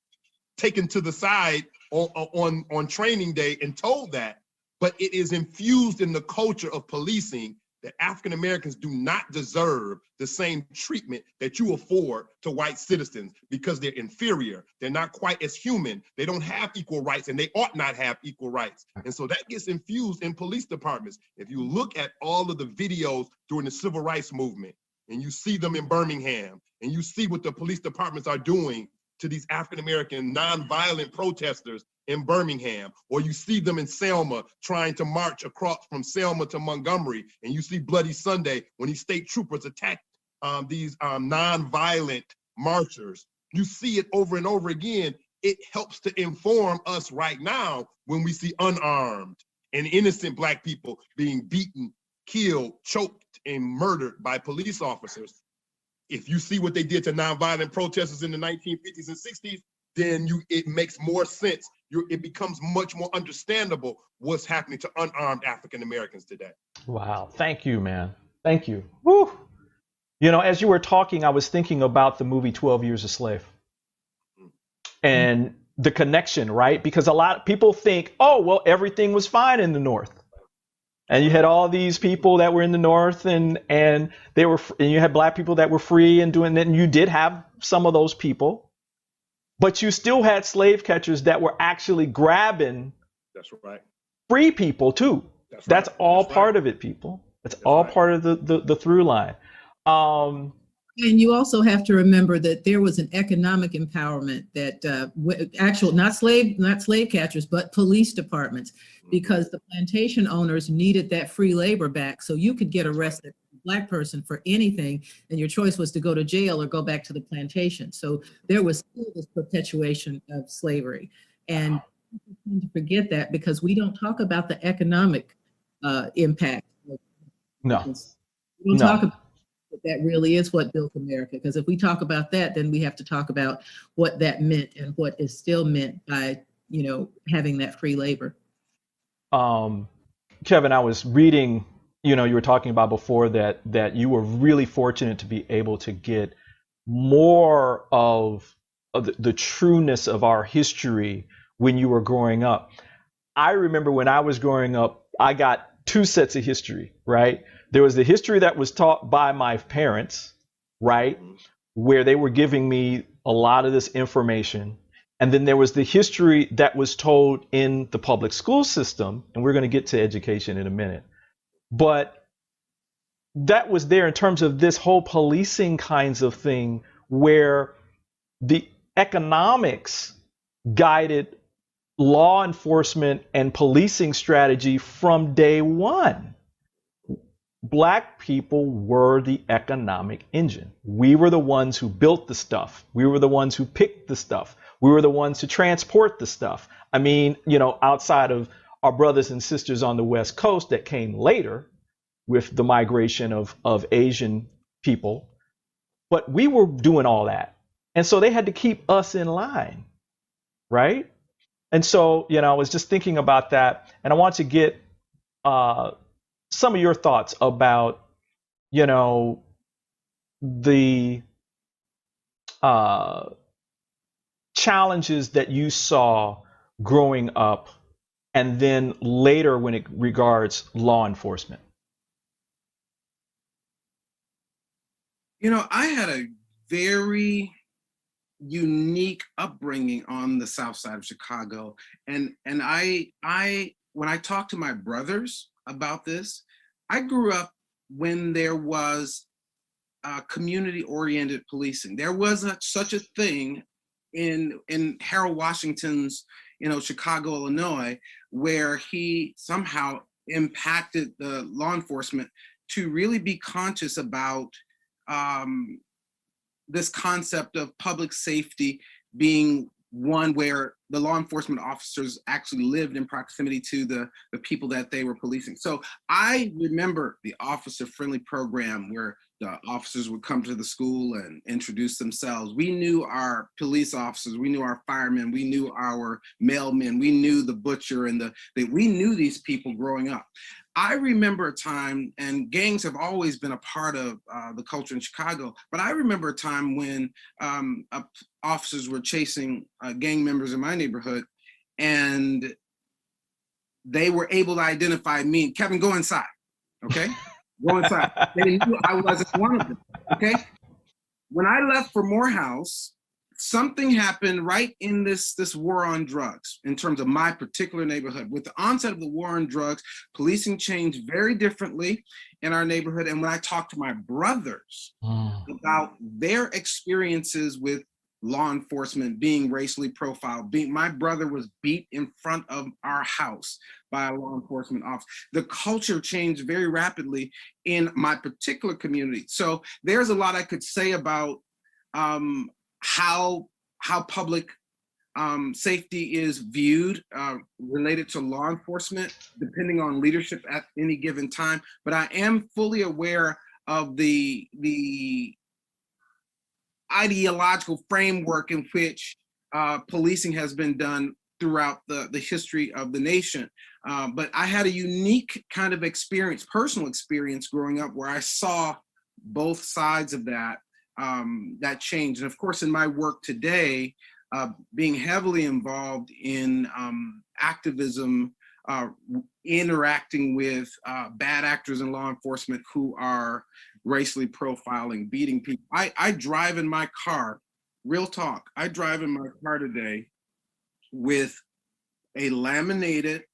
taken to the side on training day and told that, but it is infused in the culture of policing that African Americans do not deserve the same treatment that you afford to white citizens because they're inferior. They're not quite as human. They don't have equal rights, and they ought not have equal rights. And so that gets infused in police departments. If you look at all of the videos during the civil rights movement, and you see them in Birmingham, and you see what the police departments are doing to these African American nonviolent protesters in Birmingham, or you see them in Selma trying to march across from Selma to Montgomery, and you see Bloody Sunday when these state troopers attack these nonviolent marchers. You see it over and over again. It helps to inform us right now when we see unarmed and innocent Black people being beaten, killed, choked, and murdered by police officers. If you see what they did to nonviolent protesters in the 1950s and 60s, then it makes more sense. It becomes much more understandable what's happening to unarmed African Americans today. Wow. Thank you, man. Thank you. Woo. You know, as you were talking, I was thinking about the movie 12 Years a Slave and the connection, right? Because a lot of people think, oh, well, everything was fine in the North. And you had all these people that were in the North, and they were, and you had black people that were free and doing that. And you did have some of those people, but you still had slave catchers that were actually grabbing That's right. free people too. That's right. all That's part right. of it, people. That's all right. part of the through line. And you also have to remember that there was an economic empowerment that not slave catchers, but police departments, because the plantation owners needed that free labor back. So you could get arrested, a black person, for anything, and your choice was to go to jail or go back to the plantation. So there was still this perpetuation of slavery. And people tend to forget that because we don't talk about the economic impact. No. We don't talk about that really is what built America. Because if we talk about that, then we have to talk about what that meant and what is still meant by, having that free labor. Kevin, I was reading, you were talking about before that you were really fortunate to be able to get more of the trueness of our history when you were growing up. I remember when I was growing up, I got two sets of history, right? There was the history that was taught by my parents, right? Where they were giving me a lot of this information. And then there was the history that was told in the public school system. And we're going to get to education in a minute. But that was there in terms of this whole policing kinds of thing where the economics guided law enforcement and policing strategy from day one. Black people were the economic engine. We were the ones who built the stuff. We were the ones who picked the stuff. We were the ones who transport the stuff. I mean, outside of our brothers and sisters on the West Coast that came later with the migration of Asian people, but we were doing all that. And so they had to keep us in line, right? And so, I was just thinking about that, and I want to get some of your thoughts about, the challenges that you saw growing up, and then later when it regards law enforcement. I had a very unique upbringing on the South Side of Chicago, and I when I talk to my brothers about this, I grew up when there was community-oriented policing. There was such a thing in Harold Washington's, Chicago, Illinois, where he somehow impacted the law enforcement to really be conscious about this concept of public safety being one where the law enforcement officers actually lived in proximity to the people that they were policing. So I remember the officer friendly program where the officers would come to the school and introduce themselves. We knew our police officers, we knew our firemen, we knew our mailmen, we knew the butcher, and we knew these people growing up. I remember a time, and gangs have always been a part of the culture in Chicago, but I remember a time when officers were chasing gang members in my neighborhood, and they were able to identify me. Kevin, go inside, okay? Go inside. They knew I wasn't one of them, okay? When I left for Morehouse, something happened right in this war on drugs in terms of my particular neighborhood. With the onset of the war on drugs, policing changed very differently in our neighborhood. And when I talked to my brothers about their experiences with law enforcement being racially profiled, my brother was beat in front of our house by a law enforcement officer. The culture changed very rapidly in my particular community. So there's a lot I could say about how public safety is viewed related to law enforcement, depending on leadership at any given time. But I am fully aware of the ideological framework in which policing has been done throughout the history of the nation. But I had a unique kind of experience, personal experience growing up, where I saw both sides of that change. And of course, in my work today, being heavily involved in activism interacting with bad actors in law enforcement who are racially profiling, beating people. I drive in my car, real talk, I drive in my car today with a laminated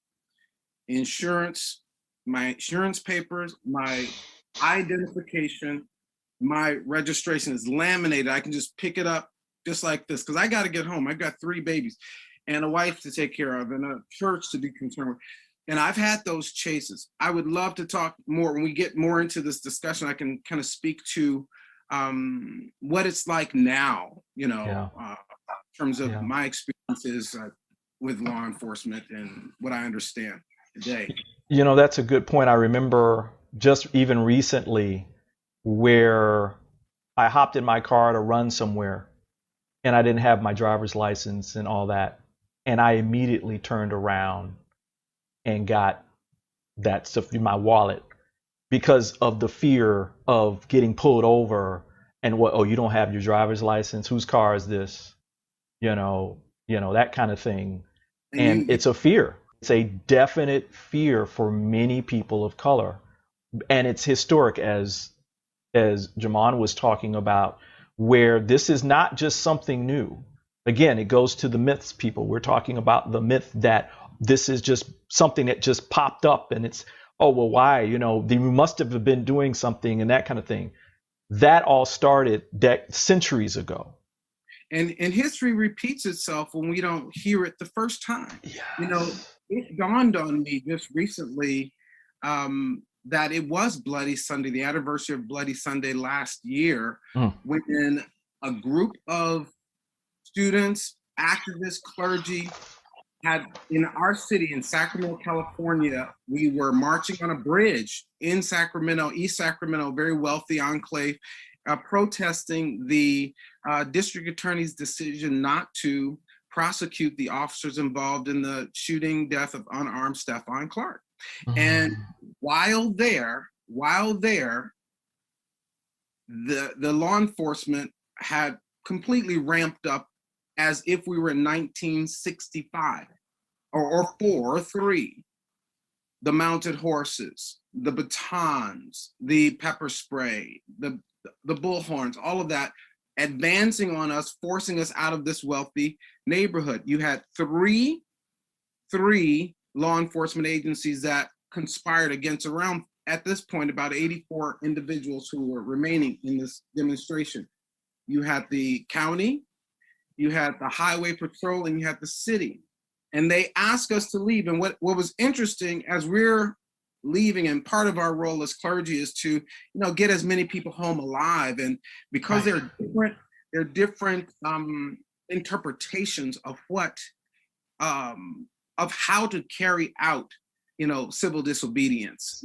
insurance, my insurance papers, my identification, my registration is laminated. I can just pick it up just like this, because I got to get home. I've got 3 babies and a wife to take care of and a church to be concerned with. And I've had those chases. I would love to talk more when we get more into this discussion. I can kind of speak to what it's like now, in terms of my experiences with law enforcement and what I understand today. That's a good point. I remember just even recently where I hopped in my car to run somewhere and I didn't have my driver's license and all that. And I immediately turned around and got that stuff in my wallet because of the fear of getting pulled over and you don't have your driver's license. Whose car is this? That kind of thing. And it's a fear. It's a definite fear for many people of color. And it's historic, as Jamon was talking about, where this is not just something new. Again, it goes to the myths, people. We're talking about the myth that this is just something that just popped up and it's, oh, well, why? They must have been doing something and that kind of thing. That all started centuries ago. And history repeats itself when we don't hear it the first time. Yes. It dawned on me just recently that it was Bloody Sunday, the anniversary of Bloody Sunday last year, when a group of students, activists, clergy had, in our city in Sacramento, California, we were marching on a bridge in Sacramento, East Sacramento, very wealthy enclave, protesting the district attorney's decision not to prosecute the officers involved in the shooting death of unarmed Stephon Clark. And while there, the law enforcement had completely ramped up as if we were in 1965 or 4 or 3. The mounted horses, the batons, the pepper spray, the bullhorns, all of that advancing on us, forcing us out of this wealthy neighborhood. You had three law enforcement agencies that conspired against, around, at this point, about 84 individuals who were remaining in this demonstration. You had the county, you had the highway patrol, and you had the city. And they asked us to leave. And what was interesting, as we're leaving, and part of our role as clergy is to, get as many people home alive. And because they're different interpretations of what, of how to carry out, civil disobedience,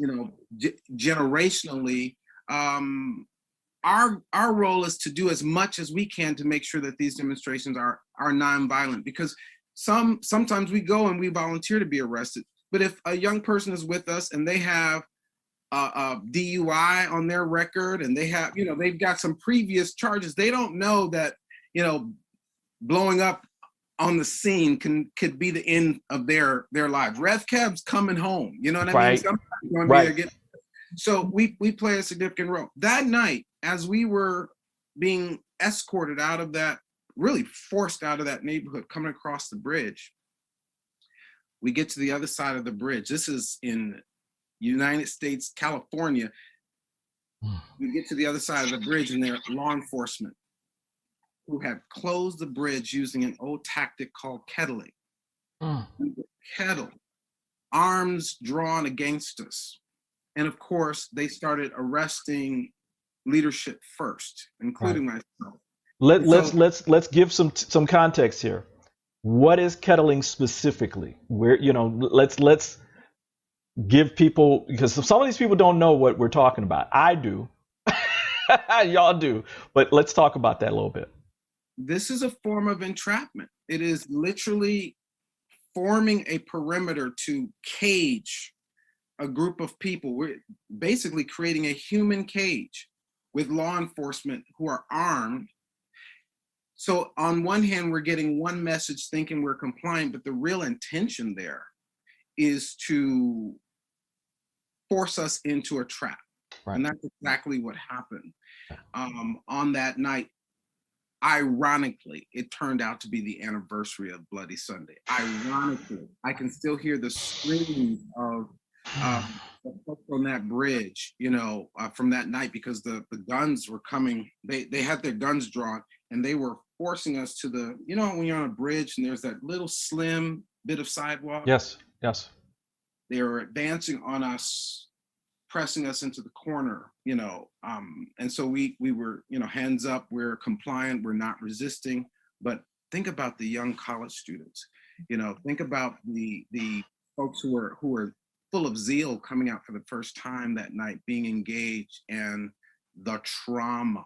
generationally, our role is to do as much as we can to make sure that these demonstrations are nonviolent, because sometimes we go and we volunteer to be arrested. But if a young person is with us and they have a DUI on their record and they have, they've got some previous charges, they don't know that, blowing up on the scene could be the end of their lives. Rev Kev's coming home, you know what I mean? Somebody's so we play a significant role. That night, as we were being escorted out of that, really forced out of that neighborhood, coming across the bridge, we get to the other side of the bridge. This is in United States, California. We get to the other side of the bridge and there are law enforcement who have closed the bridge using an old tactic called kettling. Kettle, arms drawn against us. And of course, they started arresting leadership first, including myself. Let's give some context here. What is kettling specifically? Where, let's give people, because some of these people don't know what we're talking about. I do. Y'all do. But let's talk about that a little bit. This is a form of entrapment. It is literally forming a perimeter to cage a group of people. We're basically creating a human cage with law enforcement who are armed. So on one hand, we're getting one message thinking we're compliant, but the real intention there is to force us into a trap. Right. And that's exactly what happened. On that night, ironically, it turned out to be the anniversary of Bloody Sunday. Ironically, I can still hear the screams of the folks on that bridge, from that night, because the guns were coming. They had their guns drawn, and they were forcing us to the, when you're on a bridge and there's that little slim bit of sidewalk. Yes. They were advancing on us, pressing us into the corner, and so we were, hands up, we're compliant, we're not resisting. But think about the young college students, think about the folks who were full of zeal coming out for the first time that night, being engaged, and the trauma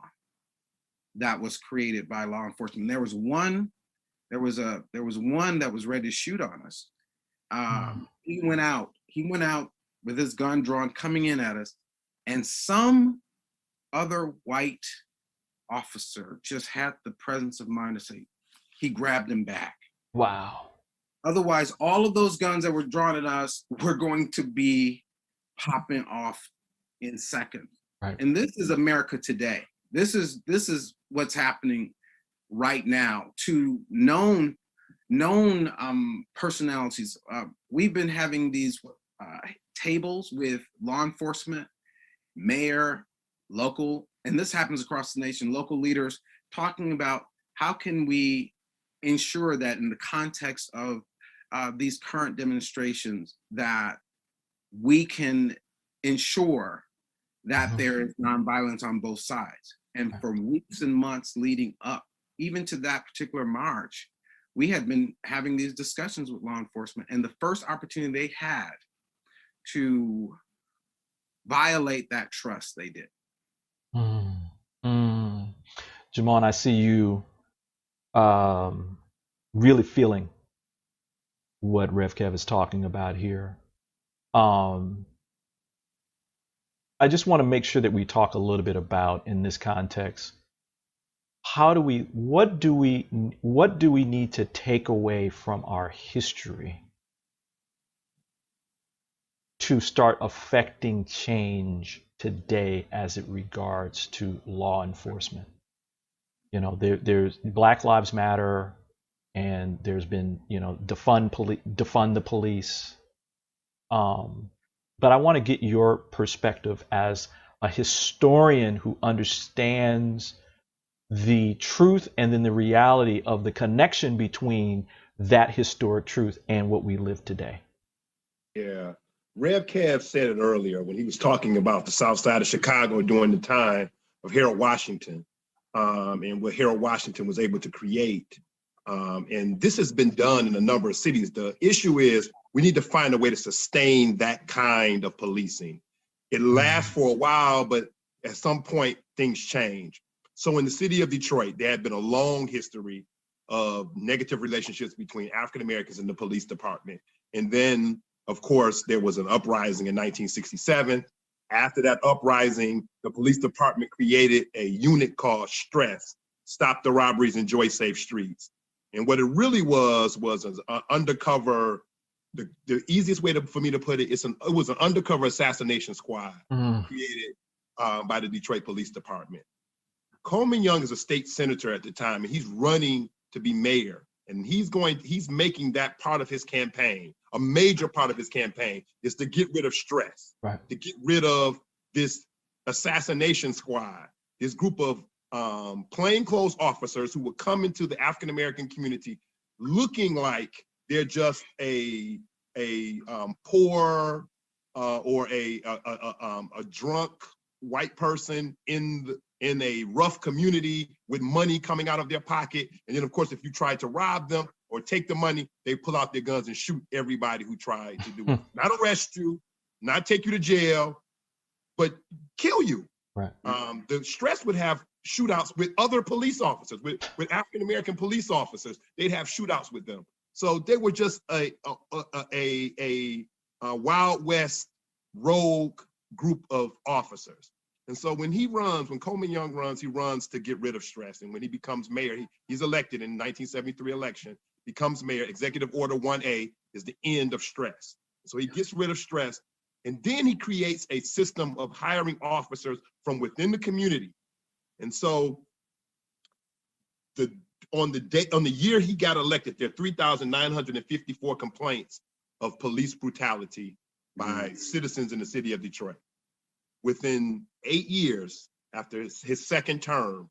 that was created by law enforcement. There was one that was ready to shoot on us. He went out with his gun drawn, coming in at us, and some other white officer just had the presence of mind to say, he grabbed him back. Wow. Otherwise, all of those guns that were drawn at us were going to be popping off in seconds. Right. And this is America today. This is what's happening right now to known personalities. We've been having these tables with law enforcement, mayor, local, and this happens across the nation, local leaders talking about how can we ensure that in the context of these current demonstrations that we can ensure that there is nonviolence on both sides. And for weeks and months leading up, even to that particular march, we had been having these discussions with law enforcement, and the first opportunity they had to violate that trust, they did. Jamon, I see you really feeling what Rev Kev is talking about here. I just want to make sure that we talk a little bit about, in this context, what do we need to take away from our history to start affecting change today as it regards to law enforcement? There's Black Lives Matter, and there's been, defund the police. But I want to get your perspective as a historian who understands the truth and then the reality of the connection between that historic truth and what we live today. Yeah. Rev Kev said it earlier when he was talking about the South Side of Chicago during the time of Harold Washington, and what Harold Washington was able to create. And this has been done in a number of cities. The issue is we need to find a way to sustain that kind of policing. It lasts for a while, but at some point things change. So in the city of Detroit, there had been a long history of negative relationships between African Americans and the police department. And then, of course, there was an uprising in 1967. After that uprising, the police department created a unit called STRESS, Stop the Robberies, Enjoy Safe Streets. And what it really was an undercover, the easiest way for me to put it, it was an undercover assassination squad created by the Detroit Police Department. Coleman Young is a state senator at the time, and he's running to be mayor. And he's making that part of his campaign. A major part of his campaign is to get rid of STRESS, right? To get rid of this assassination squad, this group of plainclothes officers who would come into the African American community looking like they're just a poor or a drunk white person in a rough community with money coming out of their pocket. And then, of course, if you try to rob them or take the money, they pull out their guns and shoot everybody who tried to do it. Not arrest you, not take you to jail, but kill you. Right. The STRESS would have shootouts with other police officers, with African American police officers. They'd have shootouts with them. So they were just a Wild West rogue group of officers. And so when Coleman Young runs, he runs to get rid of STRESS. And when he becomes mayor, he's elected in the 1973 election, becomes mayor. Executive Order 1A is the end of STRESS. So he gets rid of stress, and then he creates a system of hiring officers from within the community. And so on the year he got elected, there are 3,954 complaints of police brutality by citizens in the city of Detroit. Within 8 years, after his second term,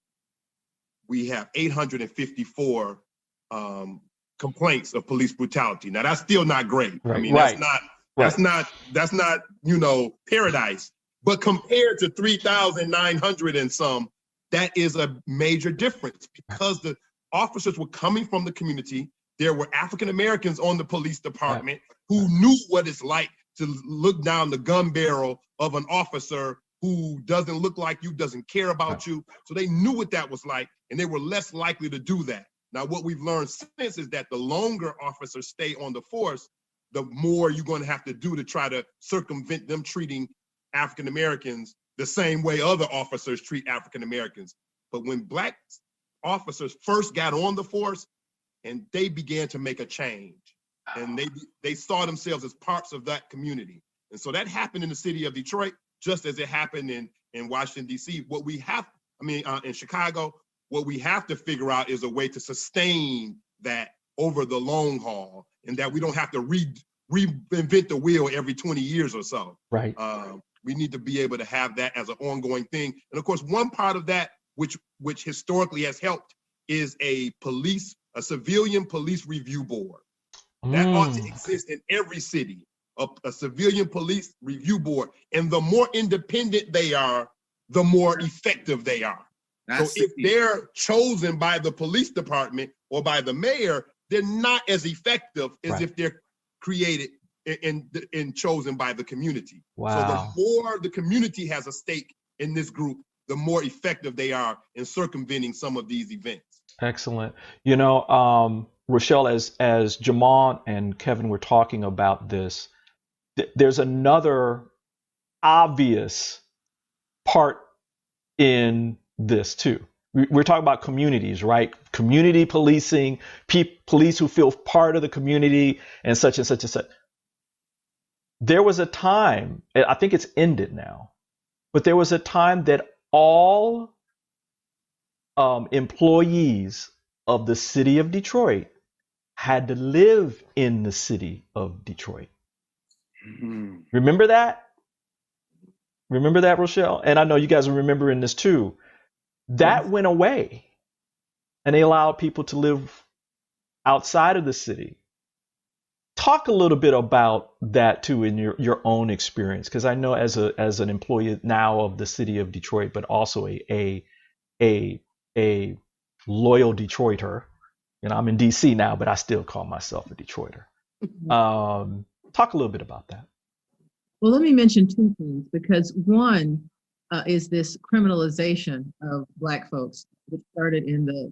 we have 854 complaints of police brutality. Now that's still not great. Right. I mean, that's not, you know, paradise, but compared to 3,900 and some, that is a major difference because the officers were coming from the community. There were African Americans on the police department who knew what it's like to look down the gun barrel of an officer who doesn't look like you, doesn't care about you. So they knew what that was like, and they were less likely to do that. Now, what we've learned since is that the longer officers stay on the force, the more you're going to have to do to try to circumvent them treating African Americans the same way other officers treat African Americans. But when Black officers first got on the force, and they began to make a change, and they saw themselves as parts of that community. And so that happened in the city of Detroit, just as it happened in Washington, D.C. What we have, in Chicago, what we have to figure out is a way to sustain that over the long haul, and that we don't have to reinvent the wheel every 20 years or so. Right. We need to be able to have that as an ongoing thing. And of course, one part of that, which historically has helped, is a civilian police review board. That ought to exist in every city, a civilian police review board. And the more independent they are, the more effective they are. So if they're chosen by the police department or by the mayor, they're not as effective as if they're created and chosen by the community. Wow. So the more the community has a stake in this group, the more effective they are in circumventing some of these events. Excellent. You know, Rochelle, as Jamal and Kevin were talking about this, there's another obvious part in this too. We're talking about communities, right? Community policing, police who feel part of the community, and such and such and such. There was a time, I think it's ended now, but there was a time that all employees of the city of Detroit had to live in the city of Detroit. Mm-hmm. Remember that? Remember that, Rochelle? And I know you guys are remembering this too. That went away, and they allowed people to live outside of the city. Talk a little bit about that too in your own experience, because I know as an employee now of the city of Detroit, but also a loyal Detroiter. You know, I'm in DC now, but I still call myself a Detroiter. Talk a little bit about that. Well, let me mention two things, because one is this criminalization of Black folks, which started in the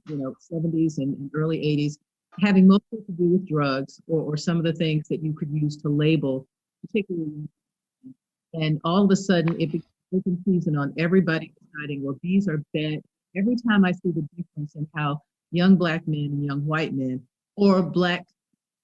70s and early 80s, having mostly to do with drugs or some of the things that you could use to label, particularly. And all of a sudden, it became open season on everybody deciding, well, these are bad. Every time I see the difference in how young Black men and young white men, or Black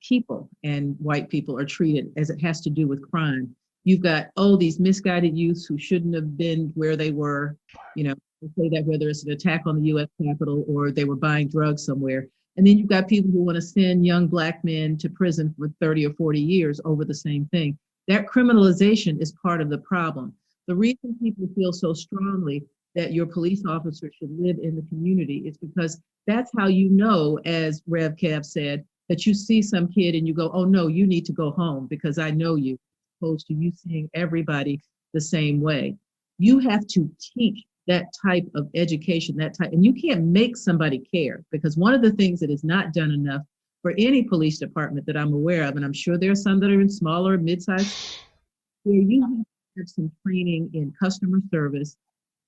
people and white people, are treated as it has to do with crime. You've got, these misguided youths who shouldn't have been where they were, they say that whether it's an attack on the US Capitol or they were buying drugs somewhere. And then you've got people who want to send young Black men to prison for 30 or 40 years over the same thing. That criminalization is part of the problem. The reason people feel so strongly that your police officer should live in the community is because that's how you know, as Rev Kev said, that you see some kid and you go, oh no, you need to go home because I know you, opposed to you seeing everybody the same way. You have to teach that type of education, and you can't make somebody care, because one of the things that is not done enough for any police department that I'm aware of, and I'm sure there are some that are in smaller, mid-sized, where you have to have some training in customer service,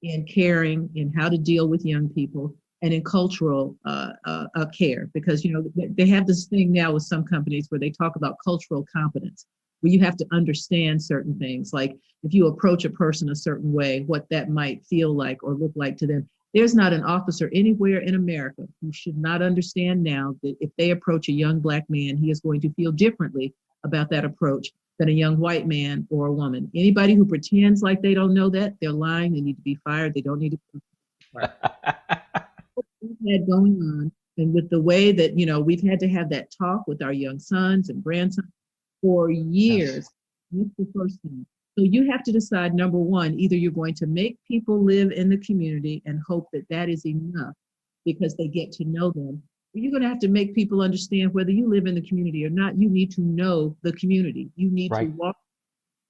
in caring, in how to deal with young people, and in cultural care, because they have this thing now with some companies where they talk about cultural competence, where you have to understand certain things, like if you approach a person a certain way, what that might feel like or look like to them. There's not an officer anywhere in America who should not understand now that if they approach a young Black man, he is going to feel differently about that approach than a young white man or a woman. Anybody who pretends like they don't know that, they're lying. They need to be fired. They don't need to be fired. We've had going on, and with the way that, you know, we've had to have that talk with our young sons and grandsons for years. That's the first thing. So you have to decide, number one, either you're going to make people live in the community and hope that that is enough because they get to know them. You're going to have to make people understand whether you live in the community or not. You need to know the community. You need to walk,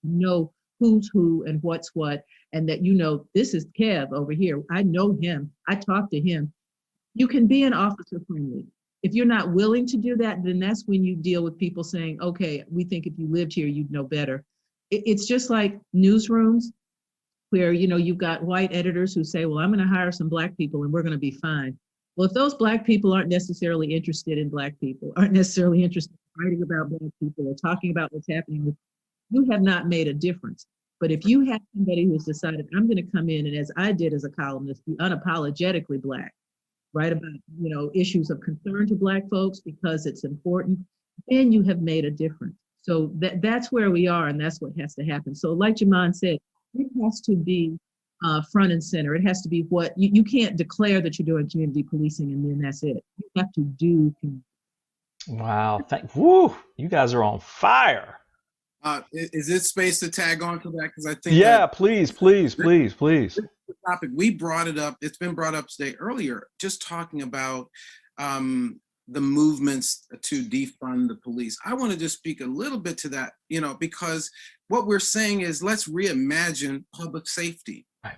know who's who and what's what, and that, you know, this is Kev over here. I know him. I talk to him. You can be an officer friendly. If you're not willing to do that, then that's when you deal with people saying, okay, we think if you lived here, you'd know better. It's just like newsrooms where, you know, you've got white editors who say, well, I'm going to hire some Black people and we're going to be fine. Well, if those Black people aren't necessarily interested in Black people, aren't necessarily interested in writing about Black people or talking about what's happening with you, have not made a difference. But if you have somebody who's decided, I'm going to come in and, as I did as a columnist, be unapologetically Black, write about, you know, issues of concern to Black folks because it's important, then you have made a difference. So that's where we are, and that's what has to happen. So like Jaman said, it has to be front and center. It has to be what, you can't declare that you're doing community policing and then that's it. You have to do community. Wow, woo, you guys are on fire. Is it space to tag on to that? Because I think please. The topic, we brought it up, it's been brought up today earlier, just talking about the movements to defund the police. I want to just speak a little bit to that, you know, because what we're saying is let's reimagine public safety. Right.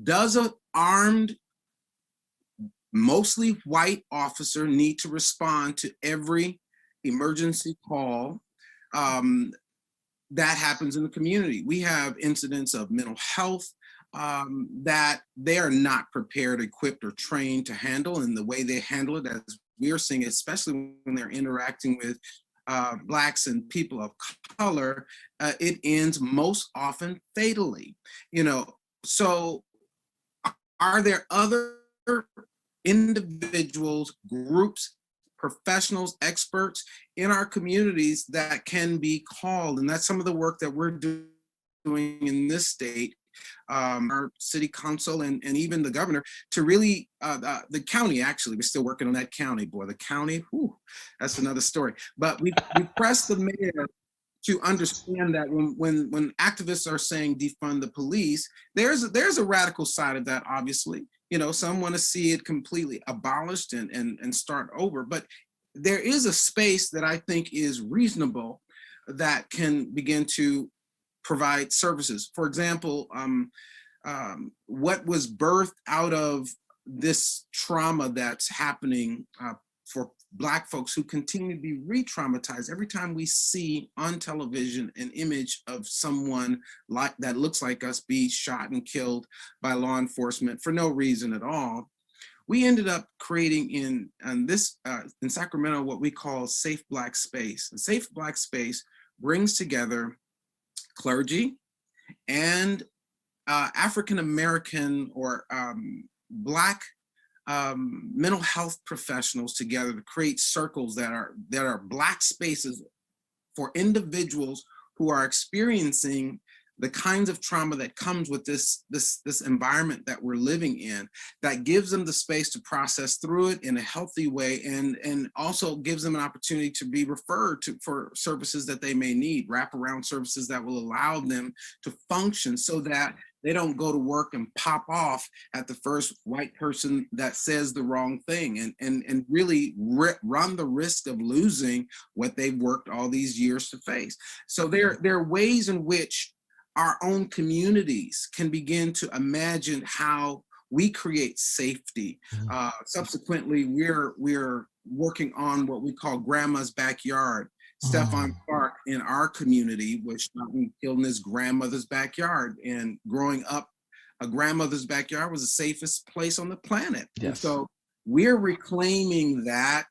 Does an armed, mostly white officer need to respond to every emergency call that happens in the community? We have incidents of mental health that they are not prepared, equipped, or trained to handle, and the way they handle it, as we are seeing, especially when they're interacting with Blacks and people of color, it ends most often fatally. You know, so are there other individuals, groups, professionals, experts in our communities that can be called? And that's some of the work that we're doing in this state, our city council and even the governor, to really, the county, actually, we're still working on that county, boy, the county, whew, that's another story. But we pressed the mayor to understand that when activists are saying defund the police, there's a radical side of that, obviously. You know, some want to see it completely abolished and start over. But there is a space that I think is reasonable that can begin to provide services. For example, what was birthed out of this trauma that's happening for Black folks who continue to be re-traumatized every time we see on television an image of someone like that looks like us be shot and killed by law enforcement for no reason at all. We ended up creating in Sacramento what we call Safe Black Space. And Safe Black Space brings together clergy and African American or Black mental health professionals together to create circles that are Black spaces for individuals who are experiencing the kinds of trauma that comes with this environment that we're living in, that gives them the space to process through it in a healthy way, and also gives them an opportunity to be referred to for services that they may need, wraparound services that will allow them to function so that they don't go to work and pop off at the first white person that says the wrong thing and really run the risk of losing what they've worked all these years to face. So there are ways in which our own communities can begin to imagine how we create safety. Subsequently, we're working on what we call Grandma's Backyard. Stephon Clark in our community was shot and killed in his grandmother's backyard. And growing up, a grandmother's backyard was the safest place on the planet. Yes. And so we're reclaiming that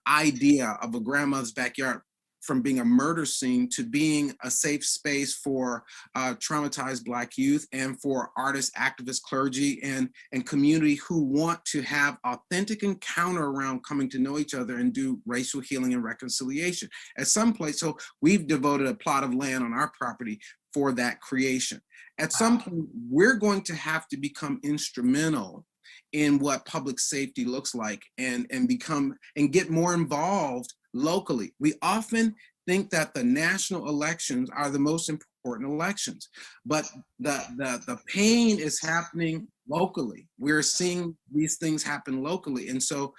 idea of a grandmother's backyard. from being a murder scene to being a safe space for traumatized Black youth and for artists, activists, clergy, and community who want to have authentic encounter around coming to know each other and do racial healing and reconciliation. At some place, so we've devoted a plot of land on our property for that creation. At some point, we're going to have to become instrumental in what public safety looks like and get more involved locally. We often think that the national elections are the most important elections, but the pain is happening locally. We're seeing these things happen locally. And so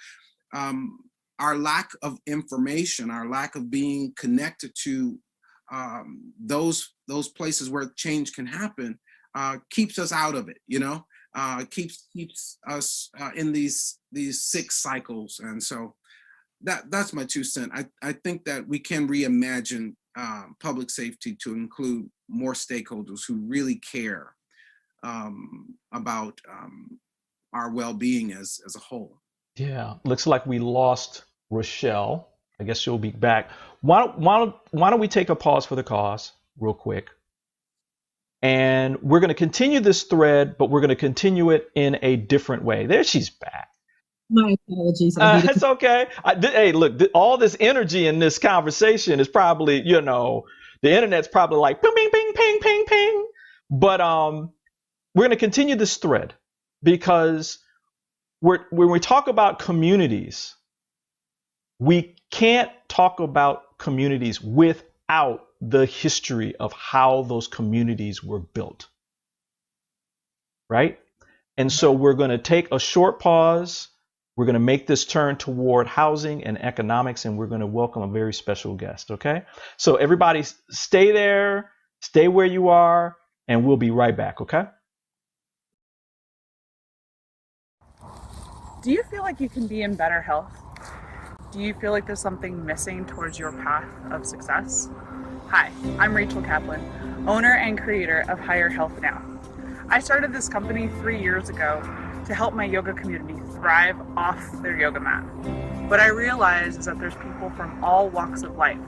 our lack of information, our lack of being connected to those places where change can happen keeps us out of it, keeps us in these sick cycles. And so that's my 2 cents. I think that we can reimagine public safety to include more stakeholders who really care about our well-being as a whole. Yeah, looks like we lost Rochelle. I guess she'll be back. Why don't we take a pause for the cause real quick? And we're going to continue this thread, but we're going to continue it in a different way. There, she's back. My apologies. It's okay. Hey, look, all this energy in this conversation is probably, the internet's probably like ping, ping, ping, ping, ping, ping. But we're going to continue this thread because when we talk about communities, we can't talk about communities without the history of how those communities were built. Right? And so we're going to take a short pause. We're going to make this turn toward housing and economics, and we're going to welcome a very special guest. Okay? So everybody stay there, stay where you are, and we'll be right back. Okay? Do you feel like you can be in better health? Do you feel like there's something missing towards your path of success? Hi, I'm Rachel Kaplan, owner and creator of Higher Health Now. I started this company 3 years ago to help my yoga community thrive off their yoga mat. What I realized is that there's people from all walks of life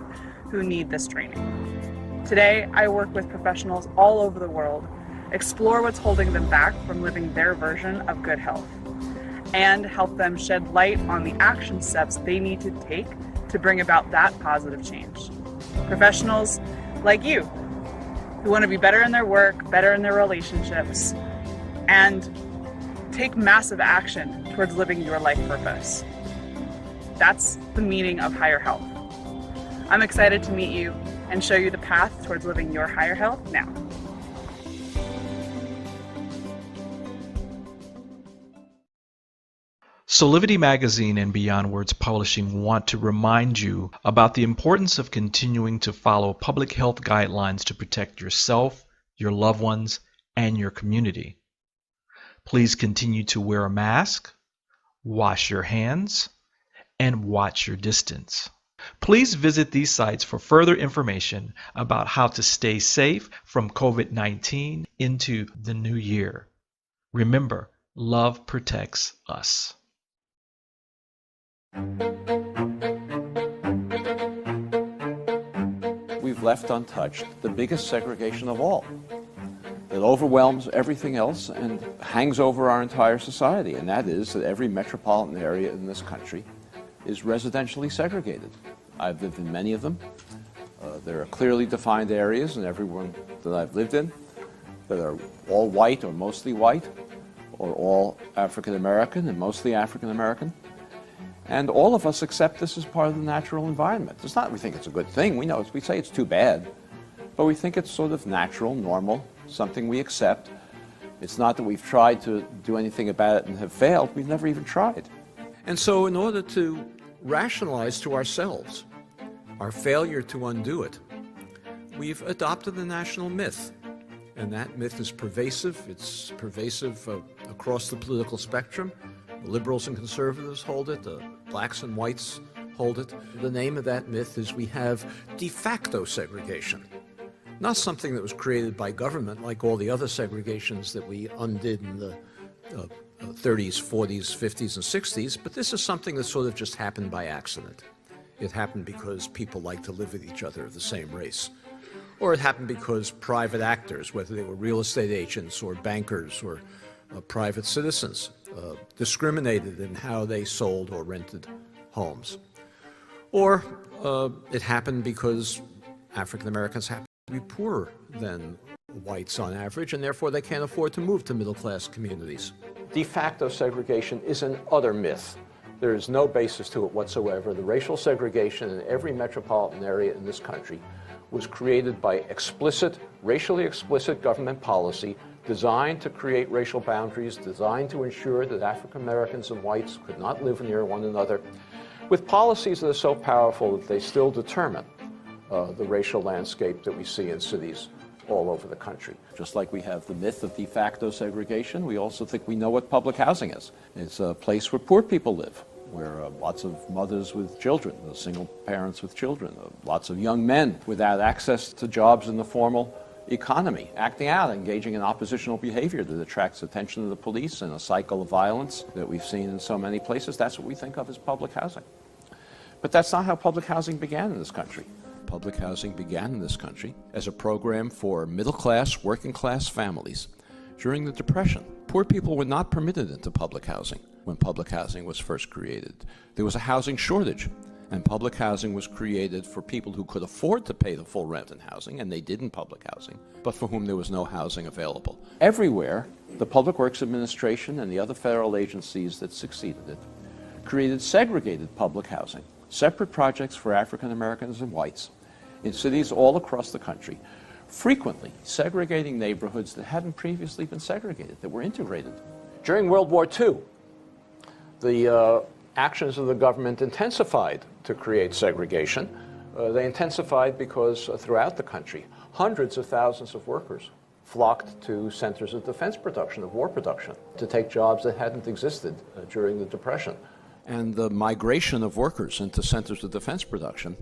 who need this training. Today, I work with professionals all over the world, explore what's holding them back from living their version of good health, and help them shed light on the action steps they need to take to bring about that positive change. Professionals like you who want to be better in their work, better in their relationships, and take massive action towards living your life purpose. That's the meaning of higher health. I'm excited to meet you and show you the path towards living your higher health now. Soulivity Magazine and Beyond Words Publishing want to remind you about the importance of continuing to follow public health guidelines to protect yourself, your loved ones, and your community. Please continue to wear a mask, wash your hands, and watch your distance. Please visit these sites for further information about how to stay safe from COVID-19 into the new year. Remember, love protects us. We've left untouched the biggest segregation of all. It overwhelms everything else and hangs over our entire society, and that is that every metropolitan area in this country is residentially segregated. I've lived in many of them. There are clearly defined areas in every one that I've lived in that are all white or mostly white, or all African American and mostly African American. And all of us accept this as part of the natural environment. It's not we think it's a good thing. We say it's too bad, but we think it's sort of natural, normal, something we accept. It's not that we've tried to do anything about it and have failed. We've never even tried. And so in order to rationalize to ourselves our failure to undo it, we've adopted the national myth. And that myth is pervasive. It's pervasive across the political spectrum. The liberals and conservatives hold it. The blacks and whites hold it. The name of that myth is we have de facto segregation. Not something that was created by government like all the other segregations that we undid in the 30s, 40s, 50s, and 60s, but this is something that sort of just happened by accident. It happened because people like to live with each other of the same race. Or it happened because private actors, whether they were real estate agents or bankers or private citizens, discriminated in how they sold or rented homes. Or it happened because African Americans happen to be poorer than whites on average, and therefore they can't afford to move to middle-class communities. De facto segregation is an utter myth. There is no basis to it whatsoever. The racial segregation in every metropolitan area in this country was created by racially explicit government policy designed to create racial boundaries, designed to ensure that African Americans and whites could not live near one another, with policies that are so powerful that they still determine the racial landscape that we see in cities all over the country. Just like we have the myth of de facto segregation, we also think we know what public housing is. It's a place where poor people live, where lots of mothers with children, single parents with children, lots of young men without access to jobs in the formal economy, acting out, engaging in oppositional behavior that attracts attention to the police and a cycle of violence that we've seen in so many places. That's what we think of as public housing. But that's not how public housing began in this country. Public housing began in this country as a program for middle-class, working-class families. During the Depression, poor people were not permitted into public housing when public housing was first created. There was a housing shortage, and public housing was created for people who could afford to pay the full rent in housing, and they did in public housing, but for whom there was no housing available. Everywhere, the Public Works Administration and the other federal agencies that succeeded it created segregated public housing, separate projects for African Americans and whites in cities all across the country, frequently segregating neighborhoods that hadn't previously been segregated, that were integrated. During World War II, the actions of the government intensified to create segregation. They intensified because throughout the country, hundreds of thousands of workers flocked to centers of defense production, of war production, to take jobs that hadn't existed during the Depression. And the migration of workers into centers of defense production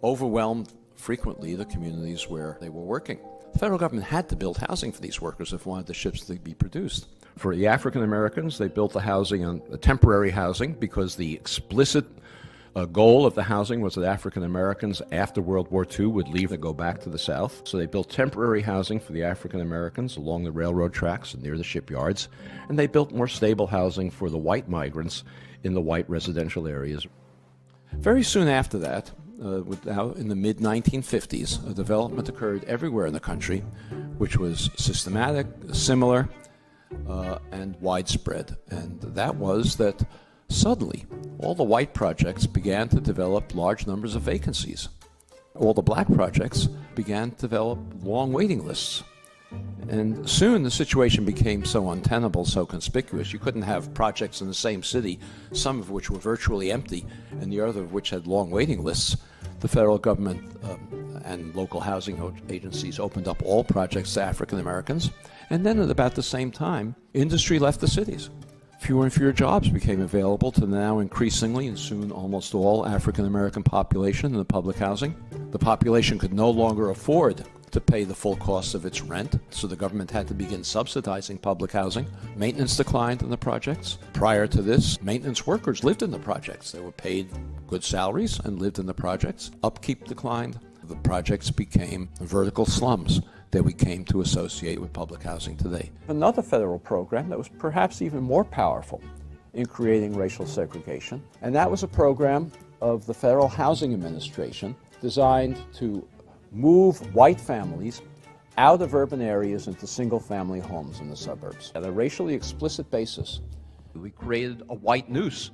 overwhelmed frequently the communities where they were working. The federal government had to build housing for these workers if wanted the ships to be produced. For the African Americans, they built the housing on temporary housing because the explicit goal of the housing was that African Americans after World War II would leave and go back to the South. So they built temporary housing for the African Americans along the railroad tracks and near the shipyards, and they built more stable housing for the white migrants in the white residential areas. Very soon after that, in the mid-1950s, a development occurred everywhere in the country, which was systematic, similar, and widespread. And that was that suddenly all the white projects began to develop large numbers of vacancies. All the black projects began to develop long waiting lists. And soon the situation became so untenable, so conspicuous, you couldn't have projects in the same city, some of which were virtually empty and the other of which had long waiting lists. The federal government and local housing agencies opened up all projects to African Americans, and then at about the same time, industry left the cities. Fewer and fewer jobs became available to the now increasingly and soon almost all African American population in the public housing. The population could no longer afford to pay the full cost of its rent, so the government had to begin subsidizing public housing. Maintenance declined in the projects. Prior to this, maintenance workers lived in the projects. They were paid good salaries and lived in the projects. Upkeep declined. The projects became vertical slums that we came to associate with public housing today. Another federal program that was perhaps even more powerful in creating racial segregation, and that was a program of the Federal Housing Administration designed to move white families out of urban areas into single-family homes in the suburbs. At a racially explicit basis, we created a white noose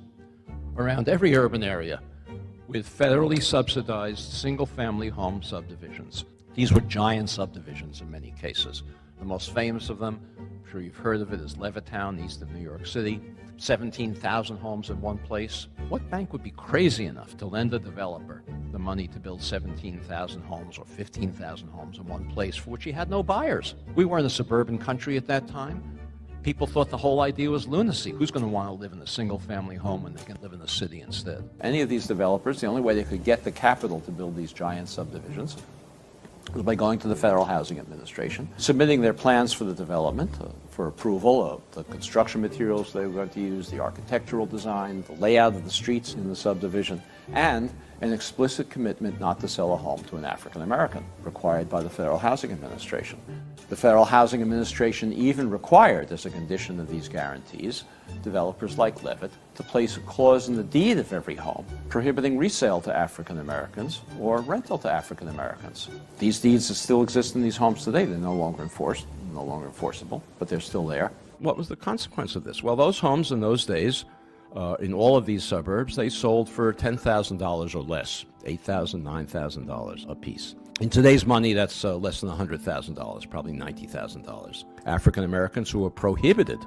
around every urban area with federally subsidized single-family home subdivisions. These were giant subdivisions in many cases. The most famous of them, I'm sure you've heard of it, is Levittown, east of New York City. 17,000 homes in one place. What bank would be crazy enough to lend a developer the money to build 17,000 homes or 15,000 homes in one place for which he had no buyers? We weren't a suburban country at that time. People thought the whole idea was lunacy. Who's going to want to live in a single-family home when they can live in the city instead? Any of these developers, the only way they could get the capital to build these giant subdivisions was by going to the Federal Housing Administration, submitting their plans for the development for approval of the construction materials they were going to use, the architectural design, the layout of the streets in the subdivision, and an explicit commitment not to sell a home to an African American, required by the Federal Housing Administration. The Federal Housing Administration even required, as a condition of these guarantees, developers like Levitt to place a clause in the deed of every home prohibiting resale to African Americans or rental to African Americans. These deeds still exist in these homes today. They're no longer enforced, no longer enforceable, but they're still there. What was the consequence of this? Well, those homes in those days, in all of these suburbs, they sold for $10,000 or less, $8,000, $9,000 a piece. In today's money, that's less than $100,000, probably $90,000. African Americans who were prohibited,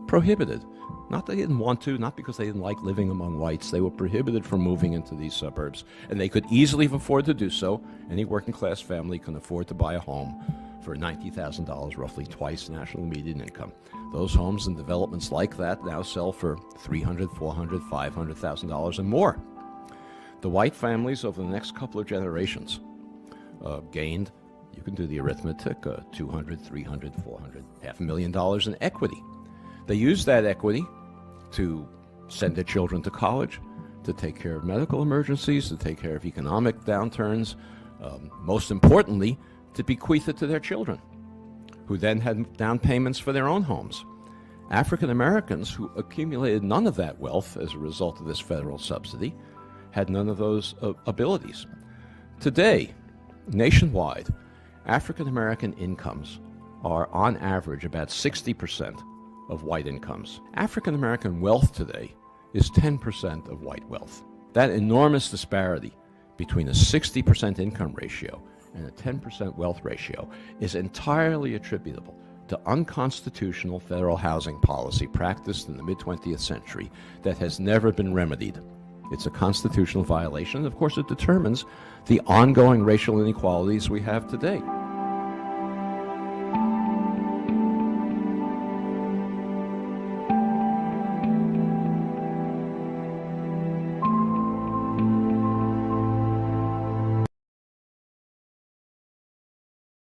not that they didn't want to, not because they didn't like living among whites, they were prohibited from moving into these suburbs, and they could easily afford to do so. Any working class family can afford to buy a home for $90,000, roughly twice national median income. Those homes and developments like that now sell for $300,000, $400,000, $500,000 and more. The white families over the next couple of generations gained, you can do the arithmetic, $200,000, $300,000, $400,000, $500,000 in equity. They used that equity to send their children to college, to take care of medical emergencies, to take care of economic downturns, most importantly, to bequeath it to their children, who then had down payments for their own homes. African Americans who accumulated none of that wealth as a result of this federal subsidy had none of those abilities. Today, nationwide, African American incomes are on average about 60% of white incomes. African American wealth today is 10% of white wealth. That enormous disparity between a 60% income ratio and a 10% wealth ratio is entirely attributable to unconstitutional federal housing policy practiced in the mid-20th century that has never been remedied. It's a constitutional violation, and of course it determines the ongoing racial inequalities we have today.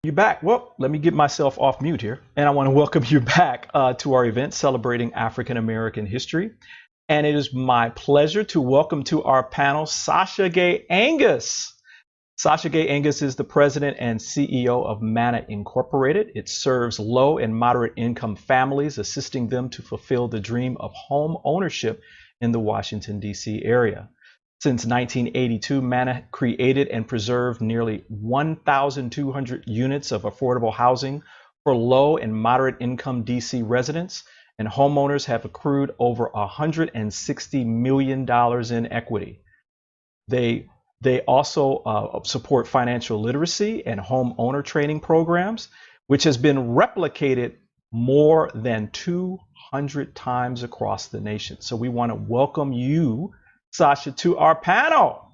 You back? Well, let me get myself off mute here. And I want to welcome you back to our event celebrating African American history. And it is my pleasure to welcome to our panel Sasha Gay Angus. Sasha Gay Angus is the president and CEO of Manna Incorporated. It serves low and moderate income families, assisting them to fulfill the dream of home ownership in the Washington, D.C. area. Since 1982, Manna created and preserved nearly 1,200 units of affordable housing for low and moderate income DC residents, and homeowners have accrued over $160 million in equity. They also support financial literacy and homeowner training programs, which has been replicated more than 200 times across the nation. So we want to welcome you, Sasha, to our panel.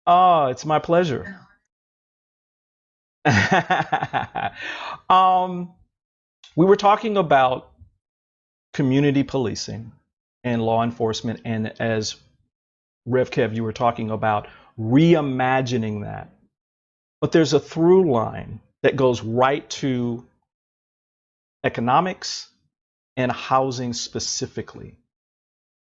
Oh, it's my pleasure. We were talking about community policing and law enforcement, and as Rev Kev, you were talking about reimagining that. But there's a through line that goes right to economics and housing specifically.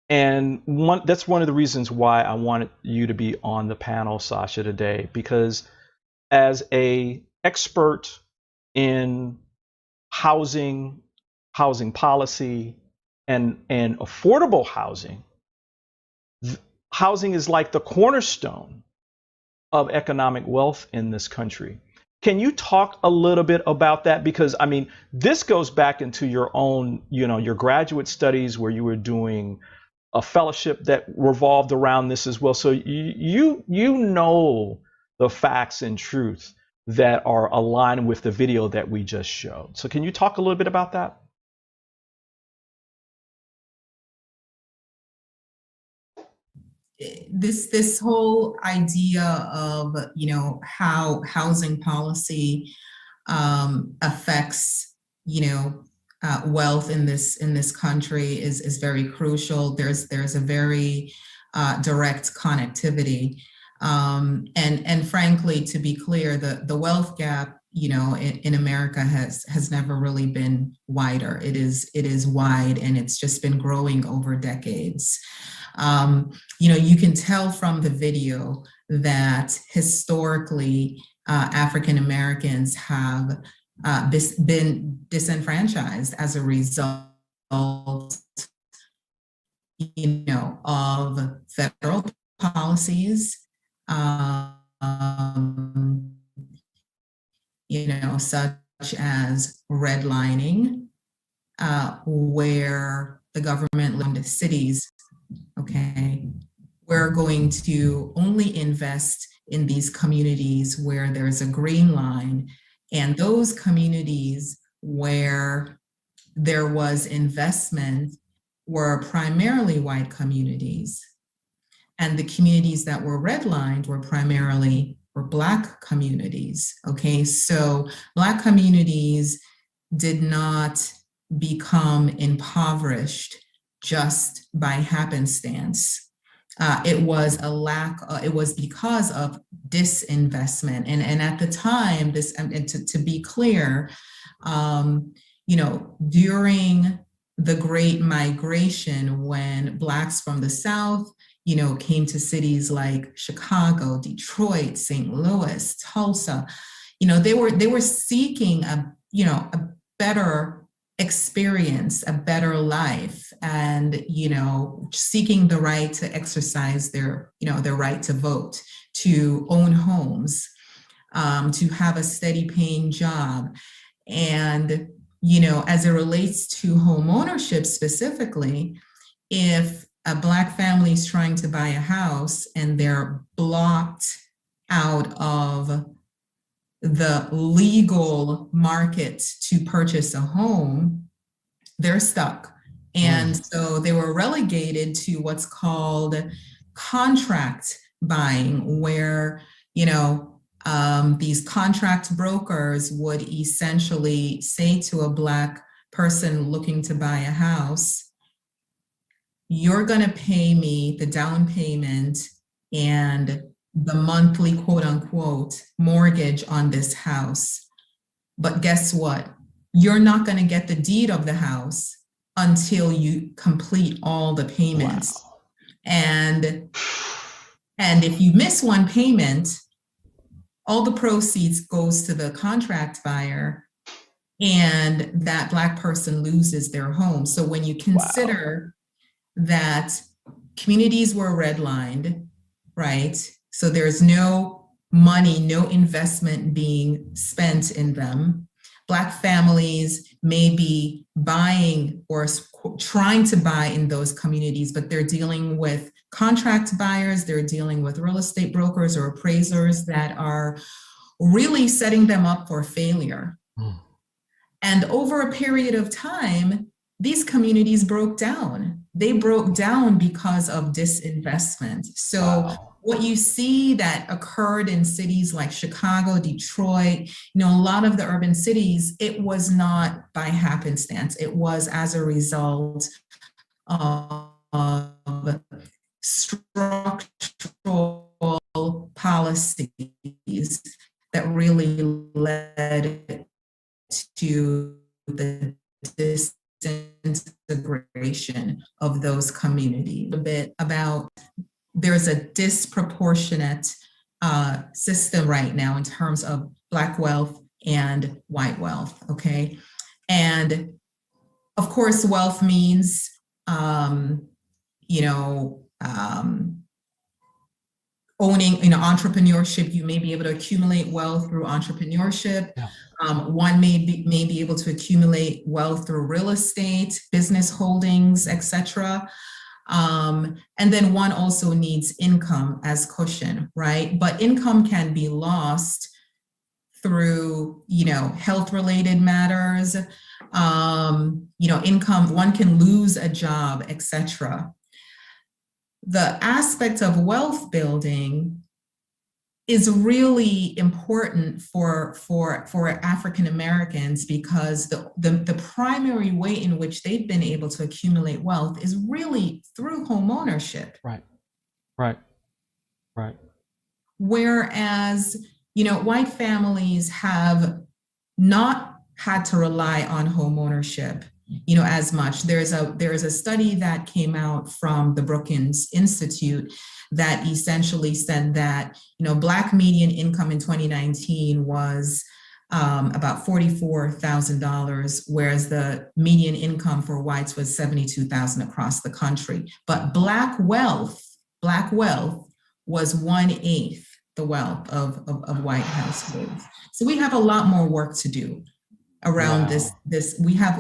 And that's one of the reasons why I wanted you to be on the panel, Sasha, today, because as an expert in housing policy, and affordable housing, housing is like the cornerstone of economic wealth in this country. Can you talk a little bit about that? Because I mean, this goes back into your own, your graduate studies where you were doing a fellowship that revolved around this as well. So you know the facts and truth that are aligned with the video that we just showed. So can you talk a little bit about that? This whole idea of how housing policy affects wealth in this country is very crucial. There's a very direct connectivity, and frankly, to be clear, the wealth gap in America has never really been wider. It is wide, and it's just been growing over decades. You can tell from the video that historically African Americans have been disenfranchised as a result, of federal policies, such as redlining, where the government limited cities, okay, we're going to only invest in these communities where there's a green line, and those communities where there was investment were primarily white communities. And the communities that were redlined were primarily Black communities, okay? So Black communities did not become impoverished just by happenstance. It was it was because of disinvestment. And at the time, to be clear, during the Great Migration, when Blacks from the South, came to cities like Chicago, Detroit, St. Louis, Tulsa, they were seeking a better experience, a better life, and seeking the right to exercise their right to vote, to own homes, to have a steady paying job. And as it relates to home ownership specifically, if a Black family is trying to buy a house and they're blocked out of the legal market to purchase a home, they're stuck. And so they were relegated to what's called contract buying, where, these contract brokers would essentially say to a Black person looking to buy a house, you're going to pay me the down payment and the monthly quote unquote mortgage on this house. But guess what? You're not going to get the deed of the house until you complete all the payments. Wow. And if you miss one payment, all the proceeds goes to the contract buyer, and that Black person loses their home. So when you consider that communities were redlined, right? So there's no money, no investment being spent in them. Black families may be buying or trying to buy in those communities, but they're dealing with contract buyers, they're dealing with real estate brokers or appraisers that are really setting them up for failure. And over a period of time, these communities broke down. They broke down because of disinvestment. So what you see that occurred in cities like Chicago, Detroit, a lot of the urban cities, it was not by happenstance. It was as a result of structural policies that really led to the disintegration of those communities. A bit about, there's a disproportionate system right now in terms of Black wealth and white wealth, okay? And of course, wealth means, owning, entrepreneurship. You may be able to accumulate wealth through entrepreneurship. Yeah. One may be able to accumulate wealth through real estate, business holdings, etc. And then one also needs income as cushion, right? But income can be lost through, health-related matters. Income, one can lose a job, etc. The aspect of wealth building is really important for African Americans, because the primary way in which they've been able to accumulate wealth is really through home ownership. Right. Whereas, white families have not had to rely on home ownership as much. There is a study that came out from the Brookings Institute that essentially said that, Black median income in 2019 was about $44,000, whereas the median income for whites was $72,000 across the country. But Black wealth was 1/8 the wealth of white households. So we have a lot more work to do around this. We have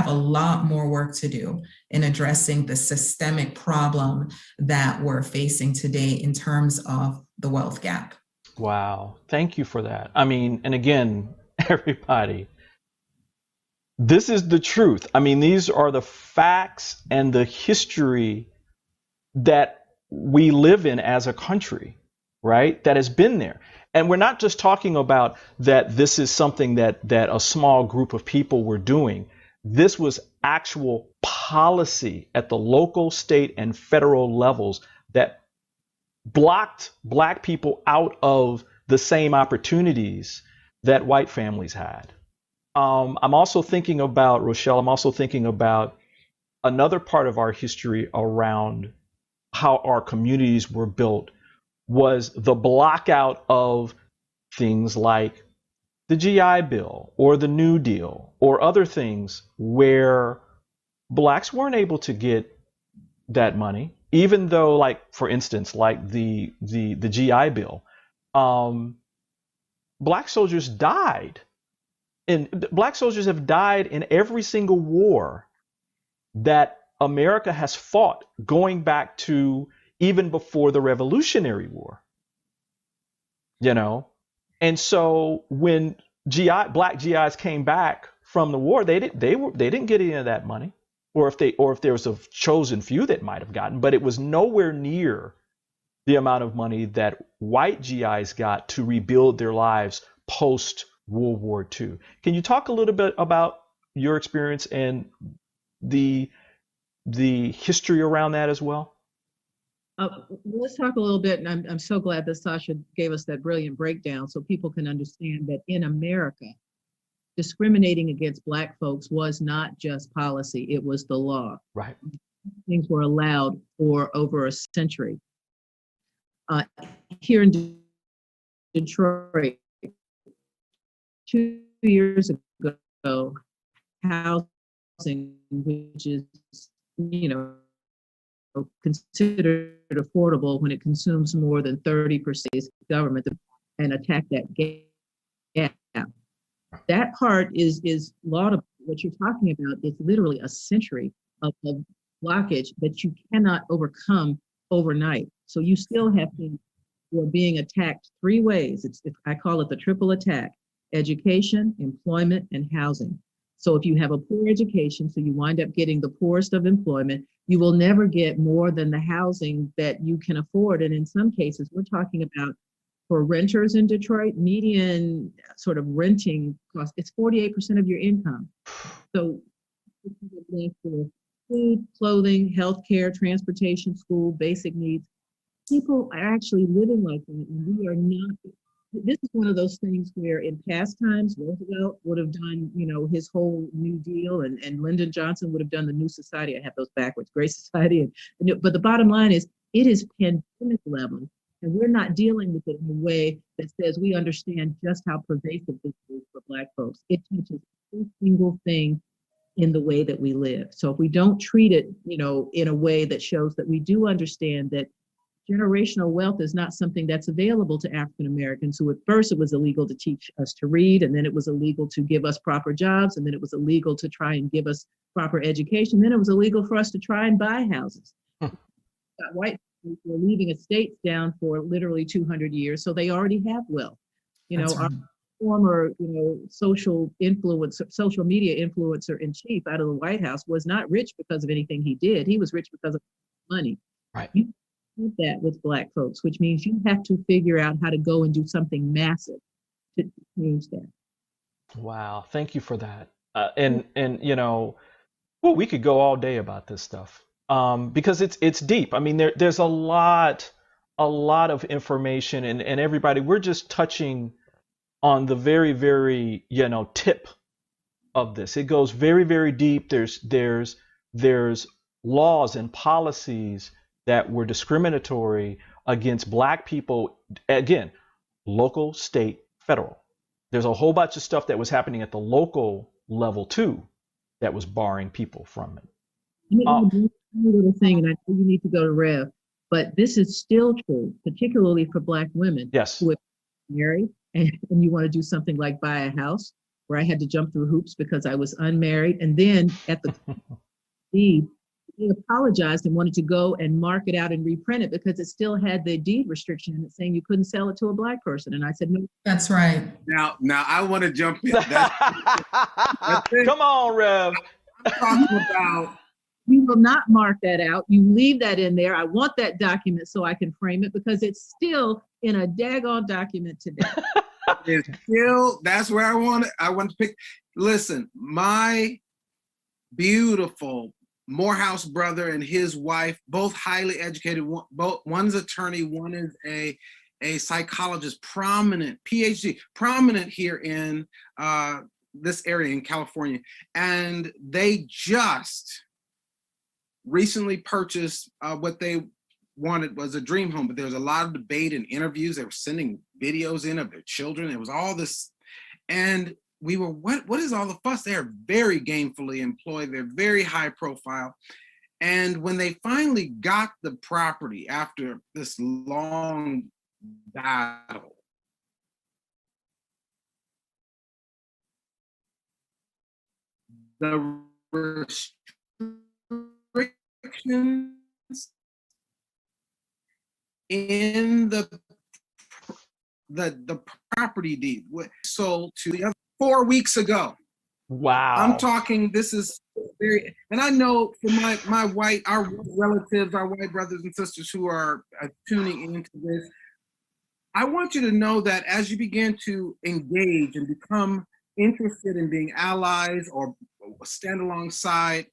a lot more work to do in addressing the systemic problem that we're facing today in terms of the wealth gap. Wow. Thank you for that. I mean, and again, everybody, this is the truth. I mean, these are the facts and the history that we live in as a country, right? That has been there. And we're not just talking about that this is something that a small group of people were doing. This was actual policy at the local, state, and federal levels that blocked Black people out of the same opportunities that white families had. I'm also thinking about, Rochelle, I'm also thinking about another part of our history around how our communities were built was the blockout of things like the GI Bill or the New Deal or other things where Blacks weren't able to get that money, even though, like, for instance, like the GI Bill, Black soldiers died, and Black soldiers have died in every single war that America has fought, going back to even before the Revolutionary War. And so when Black GIs came back from the war, they didn't get any of that money, or if there was a chosen few that might have gotten, but it was nowhere near the amount of money that white GIs got to rebuild their lives post World War II. Can you talk a little bit about your experience and the history around that as well? Let's talk a little bit, and I'm so glad that Sasha gave us that brilliant breakdown so people can understand that in America, discriminating against Black folks was not just policy, it was the law. Right. Things were allowed for over a century. Here in Detroit, 2 years ago, housing, which is, considered affordable when it consumes more than 30% of government, and attack that gap. That part is laudable. What you're talking about is literally a century of blockage that you cannot overcome overnight. So you still have things who are being attacked 3 ways. I call it the triple attack: education, employment, and housing. So if you have a poor education, so you wind up getting the poorest of employment, you will never get more than the housing that you can afford. And in some cases, we're talking about, for renters in Detroit, median sort of renting cost, it's 48% of your income. So for food, clothing, healthcare, transportation, school, basic needs, people are actually living like that, and we are not. This is one of those things where in past times, Roosevelt would have done, his whole New Deal, and Lyndon Johnson would have done the New Society. I have those backwards, Great Society. But the bottom line is, it is pandemic level, and we're not dealing with it in a way that says we understand just how pervasive this is for Black folks. It touches every single thing in the way that we live. So if we don't treat it, in a way that shows that we do understand that generational wealth is not something that's available to African Americans, who at first it was illegal to teach us to read, and then it was illegal to give us proper jobs, and then it was illegal to try and give us proper education, then it was illegal for us to try and buy houses. White people were leaving estates down for literally 200 years, so they already have wealth. Our former, social media influencer in chief out of the White House was not rich because of anything he did. He was rich because of money. Right. That with Black folks, which means you have to figure out how to go and do something massive to change that. Wow, thank you for that. And we could go all day about this stuff, because it's deep. I mean, there's a lot of information, and everybody, we're just touching on the very, very tip of this. It goes very, very deep. There's laws and policies that were discriminatory against Black people. Again, local, state, federal. There's a whole bunch of stuff that was happening at the local level too that was barring people from it. One little thing, and I know you need to go to Rev, but this is still true, particularly for Black women. Yes. Who are married and you want to do something like buy a house, where I had to jump through hoops because I was unmarried. And then at the deed, he apologized and wanted to go and mark it out and reprint it because it still had the deed restriction in it saying you couldn't sell it to a Black person. And I said, no. That's right. Now I want to jump in. Come on, Rev. I'm talking about. You will not mark that out. You leave that in there. I want that document so I can frame it because it's still in a daggone document today. It's still, that's where I want to pick. Listen, my beautiful Morehouse brother and his wife, both highly educated, one's attorney, one is a psychologist, prominent, PhD, prominent here in this area in California. And they just recently purchased what they wanted was a dream home, but there was a lot of debate and interviews. They were sending videos in of their children. It was all this, and we were, what is all the fuss? They are very gainfully employed. They're very high profile. And when they finally got the property after this long battle, the restrictions in the property deed sold to the other 4 weeks ago. Wow. I'm talking, this is very, and I know for our relatives, our white brothers and sisters who are tuning into this, I want you to know that as you begin to engage and become interested in being allies or stand alongside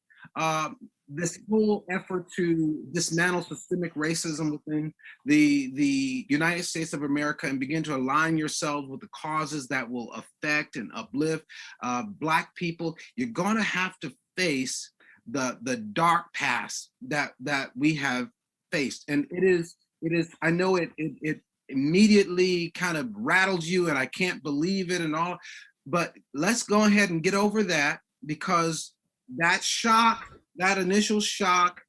this whole effort to dismantle systemic racism within the United States of America and begin to align yourselves with the causes that will affect and uplift Black people, you're gonna have to face the dark past that we have faced. And it is, I know it immediately kind of rattles you and I can't believe it and all, but let's go ahead and get over that, because that shock, that initial shock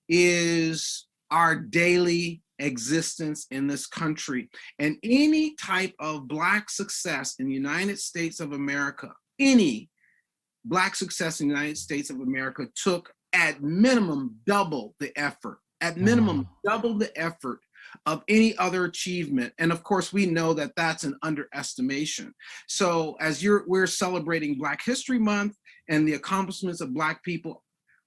is our daily existence in this country. And any type of Black success in the United States of America, any Black success in the United States of America took at minimum double the effort, double the effort of any other achievement. And of course, we know that that's an underestimation. So as we're celebrating Black History Month and the accomplishments of Black people,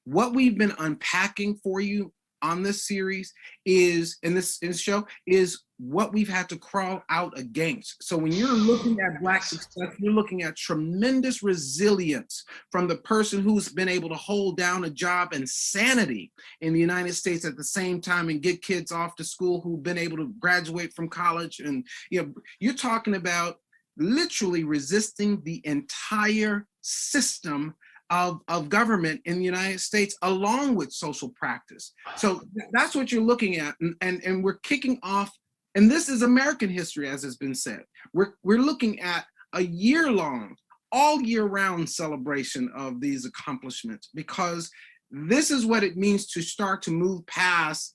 what we've been unpacking for you on this series is, in this show, is what we've had to crawl out against. So when you're looking at Black success, you're looking at tremendous resilience from the person who's been able to hold down a job and sanity in the United States at the same time and get kids off to school, who've been able to graduate from college. And you're talking about literally resisting the entire system of government in the United States, along with social practice. So that's what you're looking at. And we're kicking off, and this is American history, as has been said. We're looking at a year-long, all year-round celebration of these accomplishments, because this is what it means to start to move past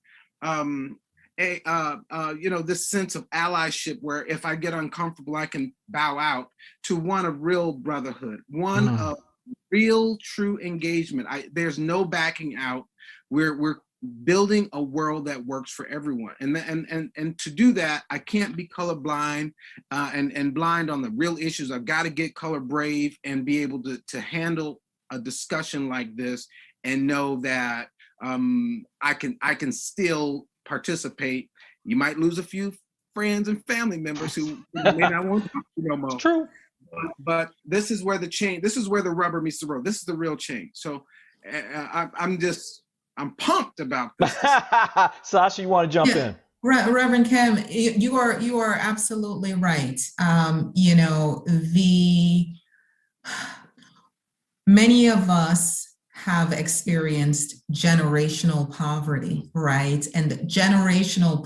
this sense of allyship, where if I get uncomfortable, I can bow out, to one of real brotherhood, one of real, true engagement. There's no backing out. We're building a world that works for everyone, and to do that, I can't be colorblind and blind on the real issues. I've got to get color brave and be able to handle a discussion like this and know that I can still participate. You might lose a few friends and family members who may not want to talk to you no more. It's true. But this is where this is where the rubber meets the road. This is the real change. So I'm pumped about this. Sasha, you want to jump in? Reverend Kim, you are absolutely right. many of us have experienced generational poverty, right? And generational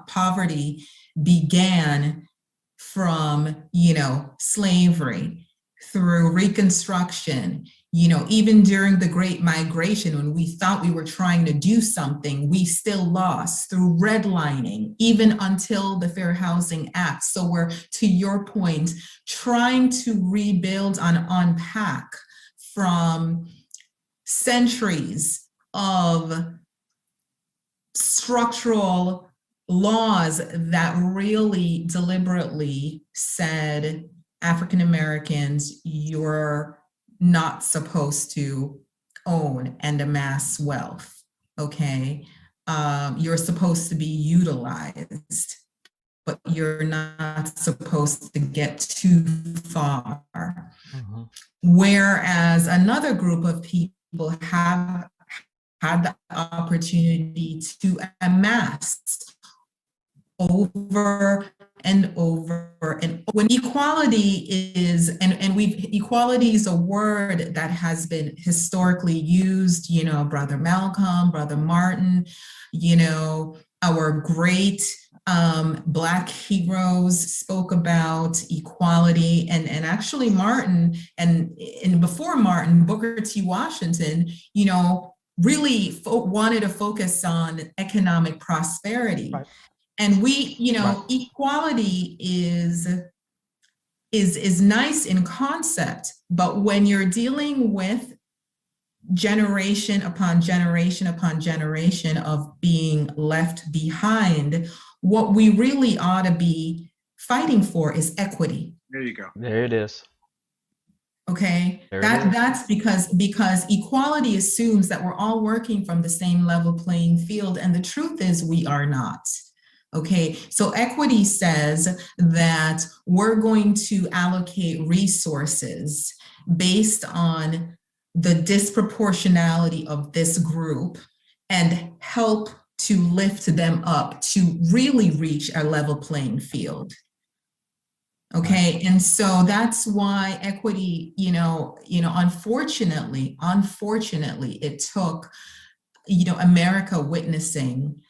poverty began from, slavery through Reconstruction, even during the Great Migration, when we thought we were trying to do something, we still lost through redlining, even until the Fair Housing Act. So we're, to your point, trying to rebuild and unpack from centuries of structural laws that really deliberately said, African Americans, you're not supposed to own and amass wealth, okay? You're supposed to be utilized, but you're not supposed to get too far. Mm-hmm. Whereas another group of people have had the opportunity to amass over and over. And when equality is, equality is a word that has been historically used, Brother Malcolm, Brother Martin, our great Black heroes spoke about equality, and actually Martin, and before Martin, Booker T. Washington, really wanted to focus on economic prosperity. Right. And we, right. Equality is nice in concept, but when you're dealing with generation upon generation upon generation of being left behind, what we really ought to be fighting for is equity. There you go. There it is. Okay, that's because equality assumes that we're all working from the same level playing field, and the truth is we are not. Okay, so equity says that we're going to allocate resources based on the disproportionality of this group and help to lift them up to really reach a level playing field. Okay, and so that's why equity, unfortunately, it took, America witnessing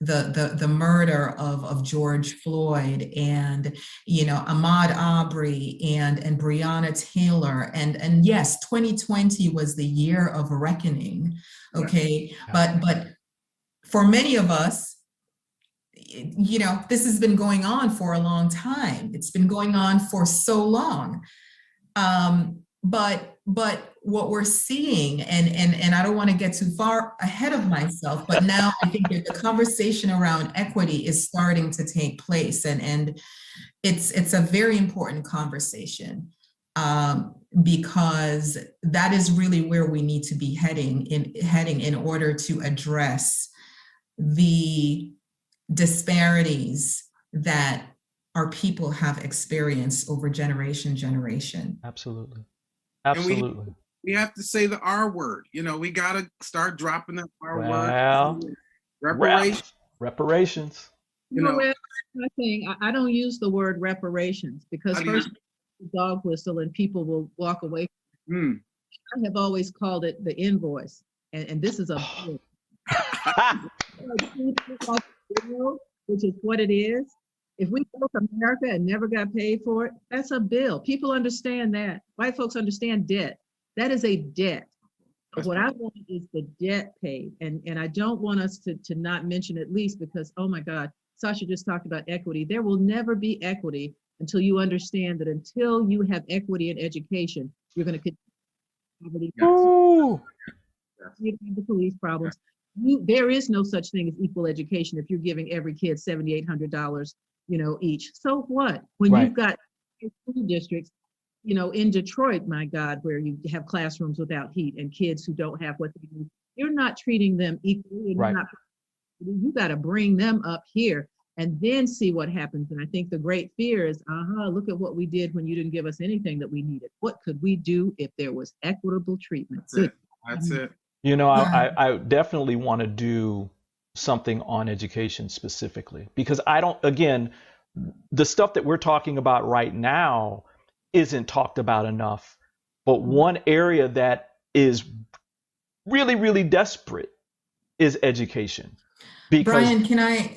the murder of George Floyd and, Ahmaud Arbery and Breonna Taylor. And yes, 2020 was the year of reckoning, okay? Yeah. But for many of us, this has been going on for a long time. It's been going on for so long. But what we're seeing, and I don't want to get too far ahead of myself, but now I think that the conversation around equity is starting to take place, and it's a very important conversation, because that is really where we need to be heading in order to address the disparities that our people have experienced over generation. Absolutely. And we have to say the R word. We got to start dropping the R word. Reparations. I don't use the word reparations because first dog whistle and people will walk away. I have always called it the invoice, and this is a which is what it is. If we built America and never got paid for it, that's a bill. People understand that. White folks understand debt. That is a debt. But what I want is the debt paid. And I don't want us to not mention at least because, oh my God, Sasha just talked about equity. There will never be equity until you understand that until you have equity in education, you're going to continue poverty. You have the police problems. There is no such thing as equal education if you're giving every kid $7,800, each. So what? When you've got school districts, in Detroit, my God, where you have classrooms without heat and kids who don't have what they need, you're not treating them equally. Right. You got to bring them up here and then see what happens. And I think the great fear is, look at what we did when you didn't give us anything that we needed. What could we do if there was equitable treatment? That's it. I definitely want to do something on education specifically, because the stuff that we're talking about right now isn't talked about enough But one area that is really, really desperate is education. Because Brian,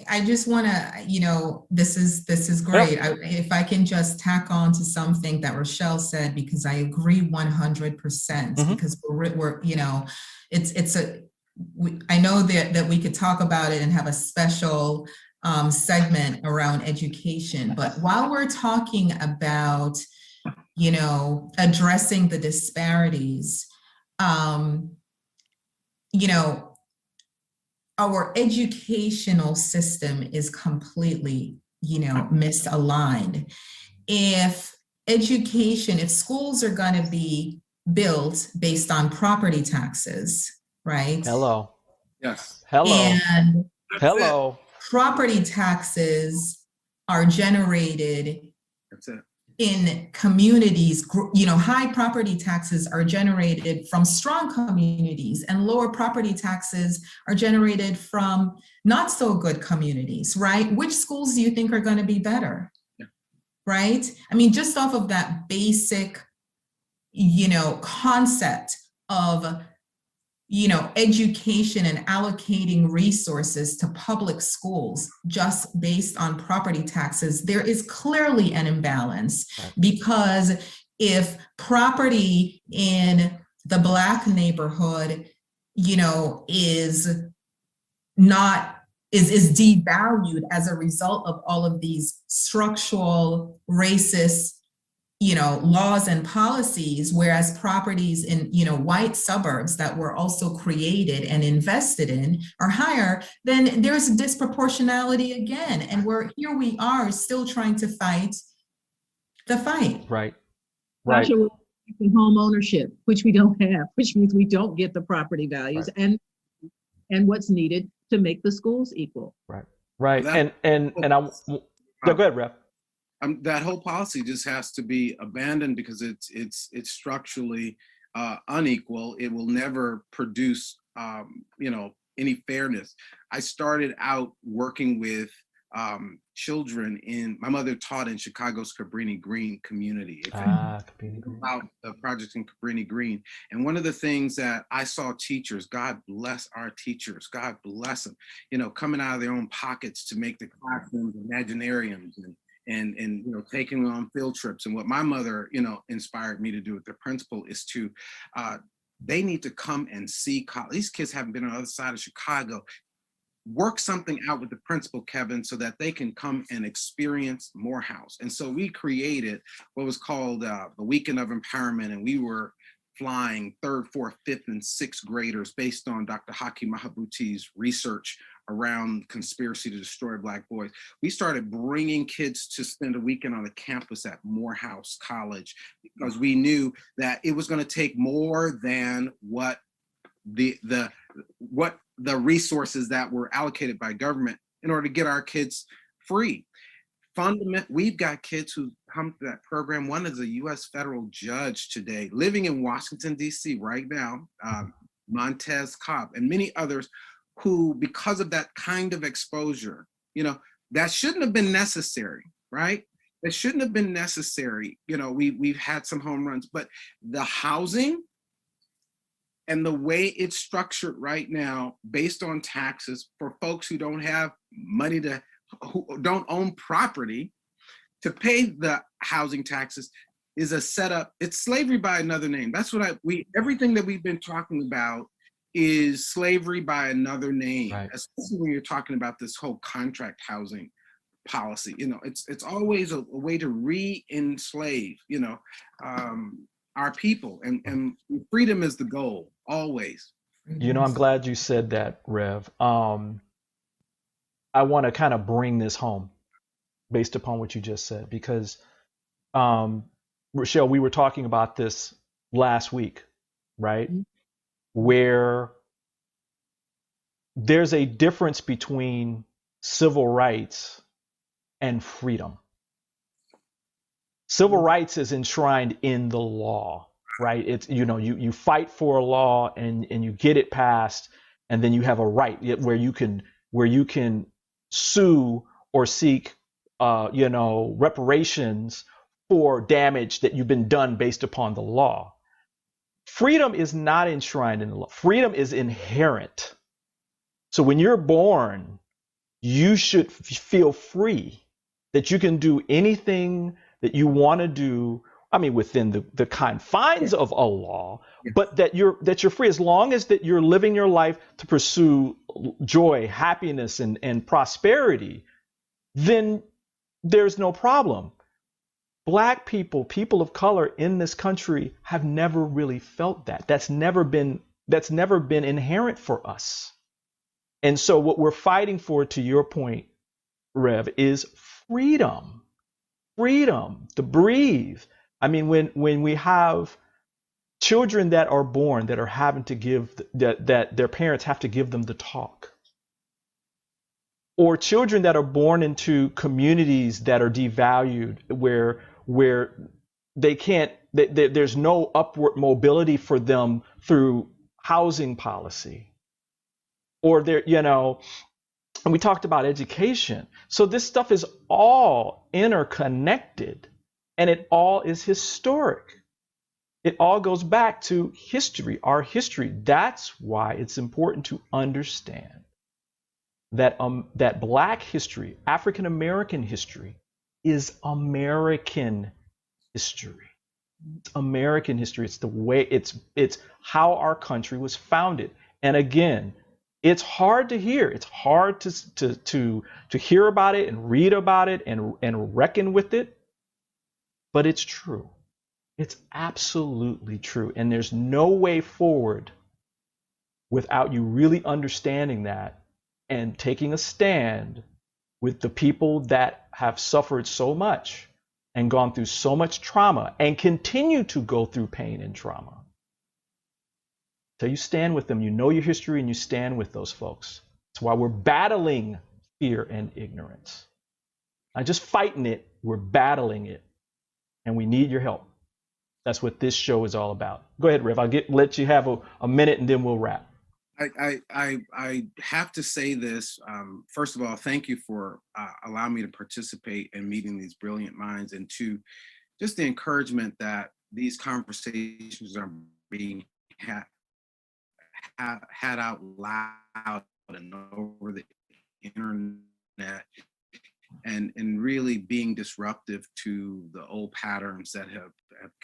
I just want to, this is great. If I can just tack on to something that Rochelle said, because I agree 100%, because we're I know that we could talk about it and have a special segment around education, but while we're talking about, addressing the disparities, our educational system is completely, misaligned. If schools are going to be built based on property taxes, right? Hello. Yes. Hello. And hello. Property taxes are generated. That's it. In communities, high property taxes are generated from strong communities, and lower property taxes are generated from not so good communities, right? Which schools do you think are going to be better? Yeah. Right? I mean, just off of that basic, concept of, education and allocating resources to public schools just based on property taxes, there is clearly an imbalance. Right. Because if property in the Black neighborhood, is devalued as a result of all of these structural racist laws and policies, whereas properties in, white suburbs that were also created and invested in are higher, then there's a disproportionality again. And we are still trying to fight the fight. Right. Right. Home ownership, which we don't have, which means we don't get the property values and what's needed to make the schools equal. Right. Right. And go ahead, Rev. That whole policy just has to be abandoned because it's structurally unequal. It will never produce any fairness. I started out working with children my mother taught in Chicago's Cabrini Green community. About the project in Cabrini Green. And one of the things that I saw teachers, God bless our teachers, God bless them, coming out of their own pockets to make the classrooms imaginariums and taking on field trips. And what my mother, inspired me to do with the principal is to, they need to come and see these kids haven't been on the other side of Chicago. Work something out with the principal, Kevin, so that they can come and experience Morehouse. And so we created what was called the Weekend of Empowerment, and we were flying 3rd, 4th, 5th, and 6th graders based on Dr. Haki Mahabuti's research around conspiracy to destroy Black boys. We started bringing kids to spend a weekend on the campus at Morehouse College because we knew that it was going to take more than what the resources that were allocated by government in order to get our kids free. We've got kids who come to that program. One is a U.S. federal judge today, living in Washington, D.C. right now, Montez Cobb, and many others who, because of that kind of exposure, that shouldn't have been necessary, right? That shouldn't have been necessary. We've had some home runs, but the housing and the way it's structured right now, based on taxes for folks who don't have money who don't own property to pay the housing taxes, is a setup. It's slavery by another name. That's what everything that we've been talking about is slavery by another name, right? Especially when you're talking about this whole contract housing policy. It's always a way to re-enslave, our people, and freedom is the goal, always. I'm glad you said that, Rev. I want to kind of bring this home based upon what you just said, because Rochelle, we were talking about this last week, right? Mm-hmm. Where there's a difference between civil rights and freedom. Civil rights is enshrined in the law, right? It's, you fight for a law and you get it passed, and then you have a right where you can sue or seek, reparations for damage that you've been done based upon the law. Freedom is not enshrined in the law. Freedom is inherent. So when you're born, you should feel free that you can do anything that you want to do. I mean, within the confines of a law, but that you're free as long as that you're living your life to pursue joy, happiness, and prosperity. Then there's no problem. Black people, people of color in this country have never really felt that. That's never been inherent for us. And so what we're fighting for, to your point, Rev, is freedom. Freedom to breathe. I mean, when we have children that are born that are having to give that their parents have to give them the talk, or children that are born into communities that are devalued, where they can't, there's no upward mobility for them through housing policy, or they're, and we talked about education. So this stuff is all interconnected, and it all is historic. It all goes back to history, our history. That's why it's important to understand that Black history, African American history, is American history. It's American history. It's the way it's how our country was founded. And again, it's hard to hear. It's hard to hear about it and read about it and reckon with it, but it's true. It's absolutely true. And there's no way forward without you really understanding that and taking a stand with the people that have suffered so much and gone through so much trauma and continue to go through pain and trauma. So you stand with them, you know your history, and you stand with those folks. That's why we're battling fear and ignorance. Not just fighting it, we're battling it. And we need your help. That's what this show is all about. Go ahead, Rev. I'll let you have a minute and then we'll wrap. I have to say this. First of all, thank you for allowing me to participate in meeting these brilliant minds, and two, just the encouragement that these conversations are being had out loud and over the internet, and really being disruptive to the old patterns that have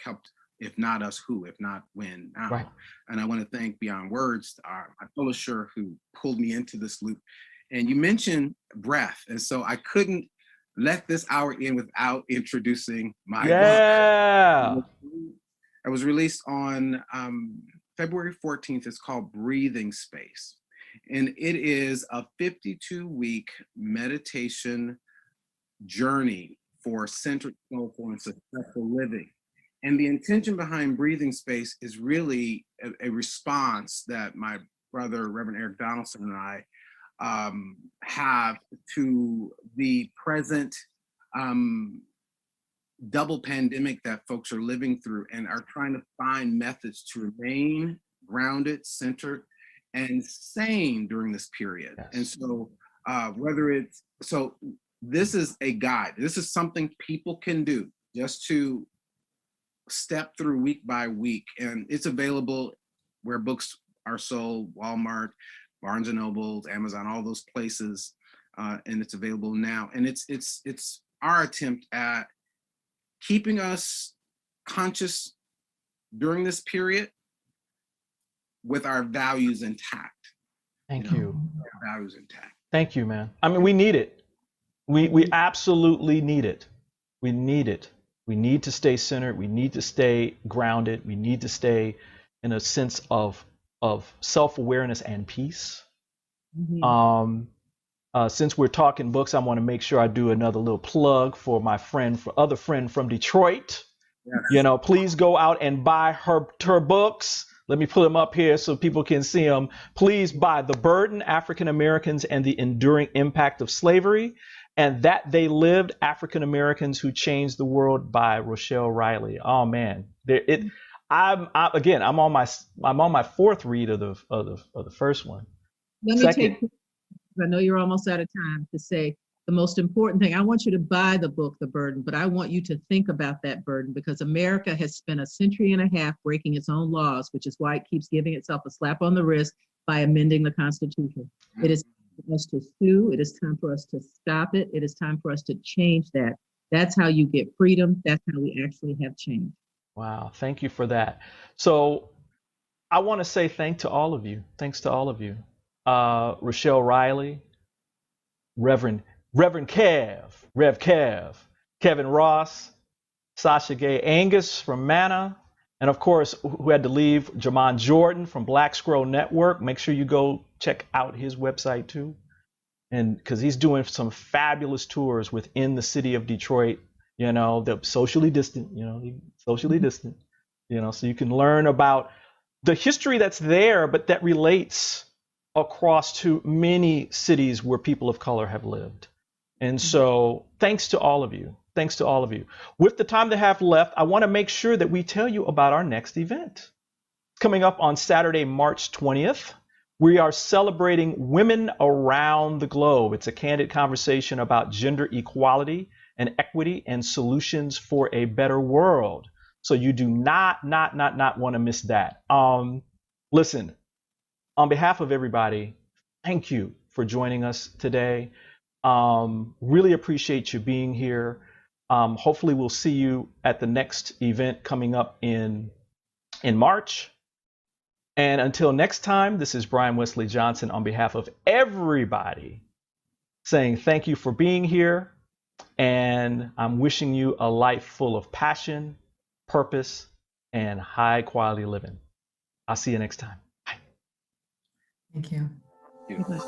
kept, if not us, who, if not when, now. Right. And I want to thank Beyond Words, my publisher, who pulled me into this loop. And you mentioned breath, and so I couldn't let this hour in without introducing my book. It was released on February 14th. It's called Breathing Space. And it is a 52-week meditation journey for centered, soulful, and successful living. And the intention behind Breathing Space is really a response that my brother, Reverend Eric Donaldson, and I have to the present double pandemic that folks are living through, and are trying to find methods to remain grounded, centered, and sane during this period. Yes. And so this is a guide. This is something people can do just to step through week by week. And it's available where books are sold: Walmart, Barnes and Noble, Amazon, all those places. And it's available now. And it's our attempt at keeping us conscious during this period with our values intact. Thank you. Our values intact. Thank you, man. I mean, we need it. We absolutely need it. We need it. We need to stay centered. We need to stay grounded. We need to stay in a sense of self-awareness and peace. Mm-hmm. Since we're talking books, I want to make sure I do another little plug for my other friend from Detroit. Yes. Please go out and buy her books. Let me put them up here so people can see them. Please buy The Burden: African Americans and the Enduring Impact of Slavery, and That They Lived: African Americans Who Changed the World by Rochelle Riley. Oh man, I'm on my fourth read of the first one. Let me take, I know you're almost out of time, to say the most important thing, I want you to buy the book, The Burden, but I want you to think about that burden, because America has spent a century and a half breaking its own laws, which is why it keeps giving itself a slap on the wrist by amending the Constitution. It is time for us to sue. It is time for us to stop it. It is time for us to change that. That's how you get freedom. That's how we actually have change. Wow, thank you for that. So I want to say thanks to all of you. Thanks to all of you. Rochelle Riley, Rev Kev, Kevin Ross, Sasha Gay Angus from Mana, and of course, who had to leave, Jamon Jordan from Black Scroll Network. Make sure you go check out his website too. And because he's doing some fabulous tours within the city of Detroit, you know, they're socially distant, so you can learn about the history that's there, but that relates across to many cities where people of color have lived. And so thanks to all of you. Thanks to all of you. With the time they have left, I want to make sure that we tell you about our next event. Coming up on Saturday, March 20th, we are celebrating women around the globe. It's a candid conversation about gender equality and equity and solutions for a better world. So you do not want to miss that. Listen, on behalf of everybody, thank you for joining us today. Really appreciate you being here. Hopefully we'll see you at the next event coming up in March. And until next time, this is Brian Wesley Johnson on behalf of everybody saying thank you for being here. And I'm wishing you a life full of passion, purpose, and high quality living. I'll see you next time. Bye. Thank you. Beautiful.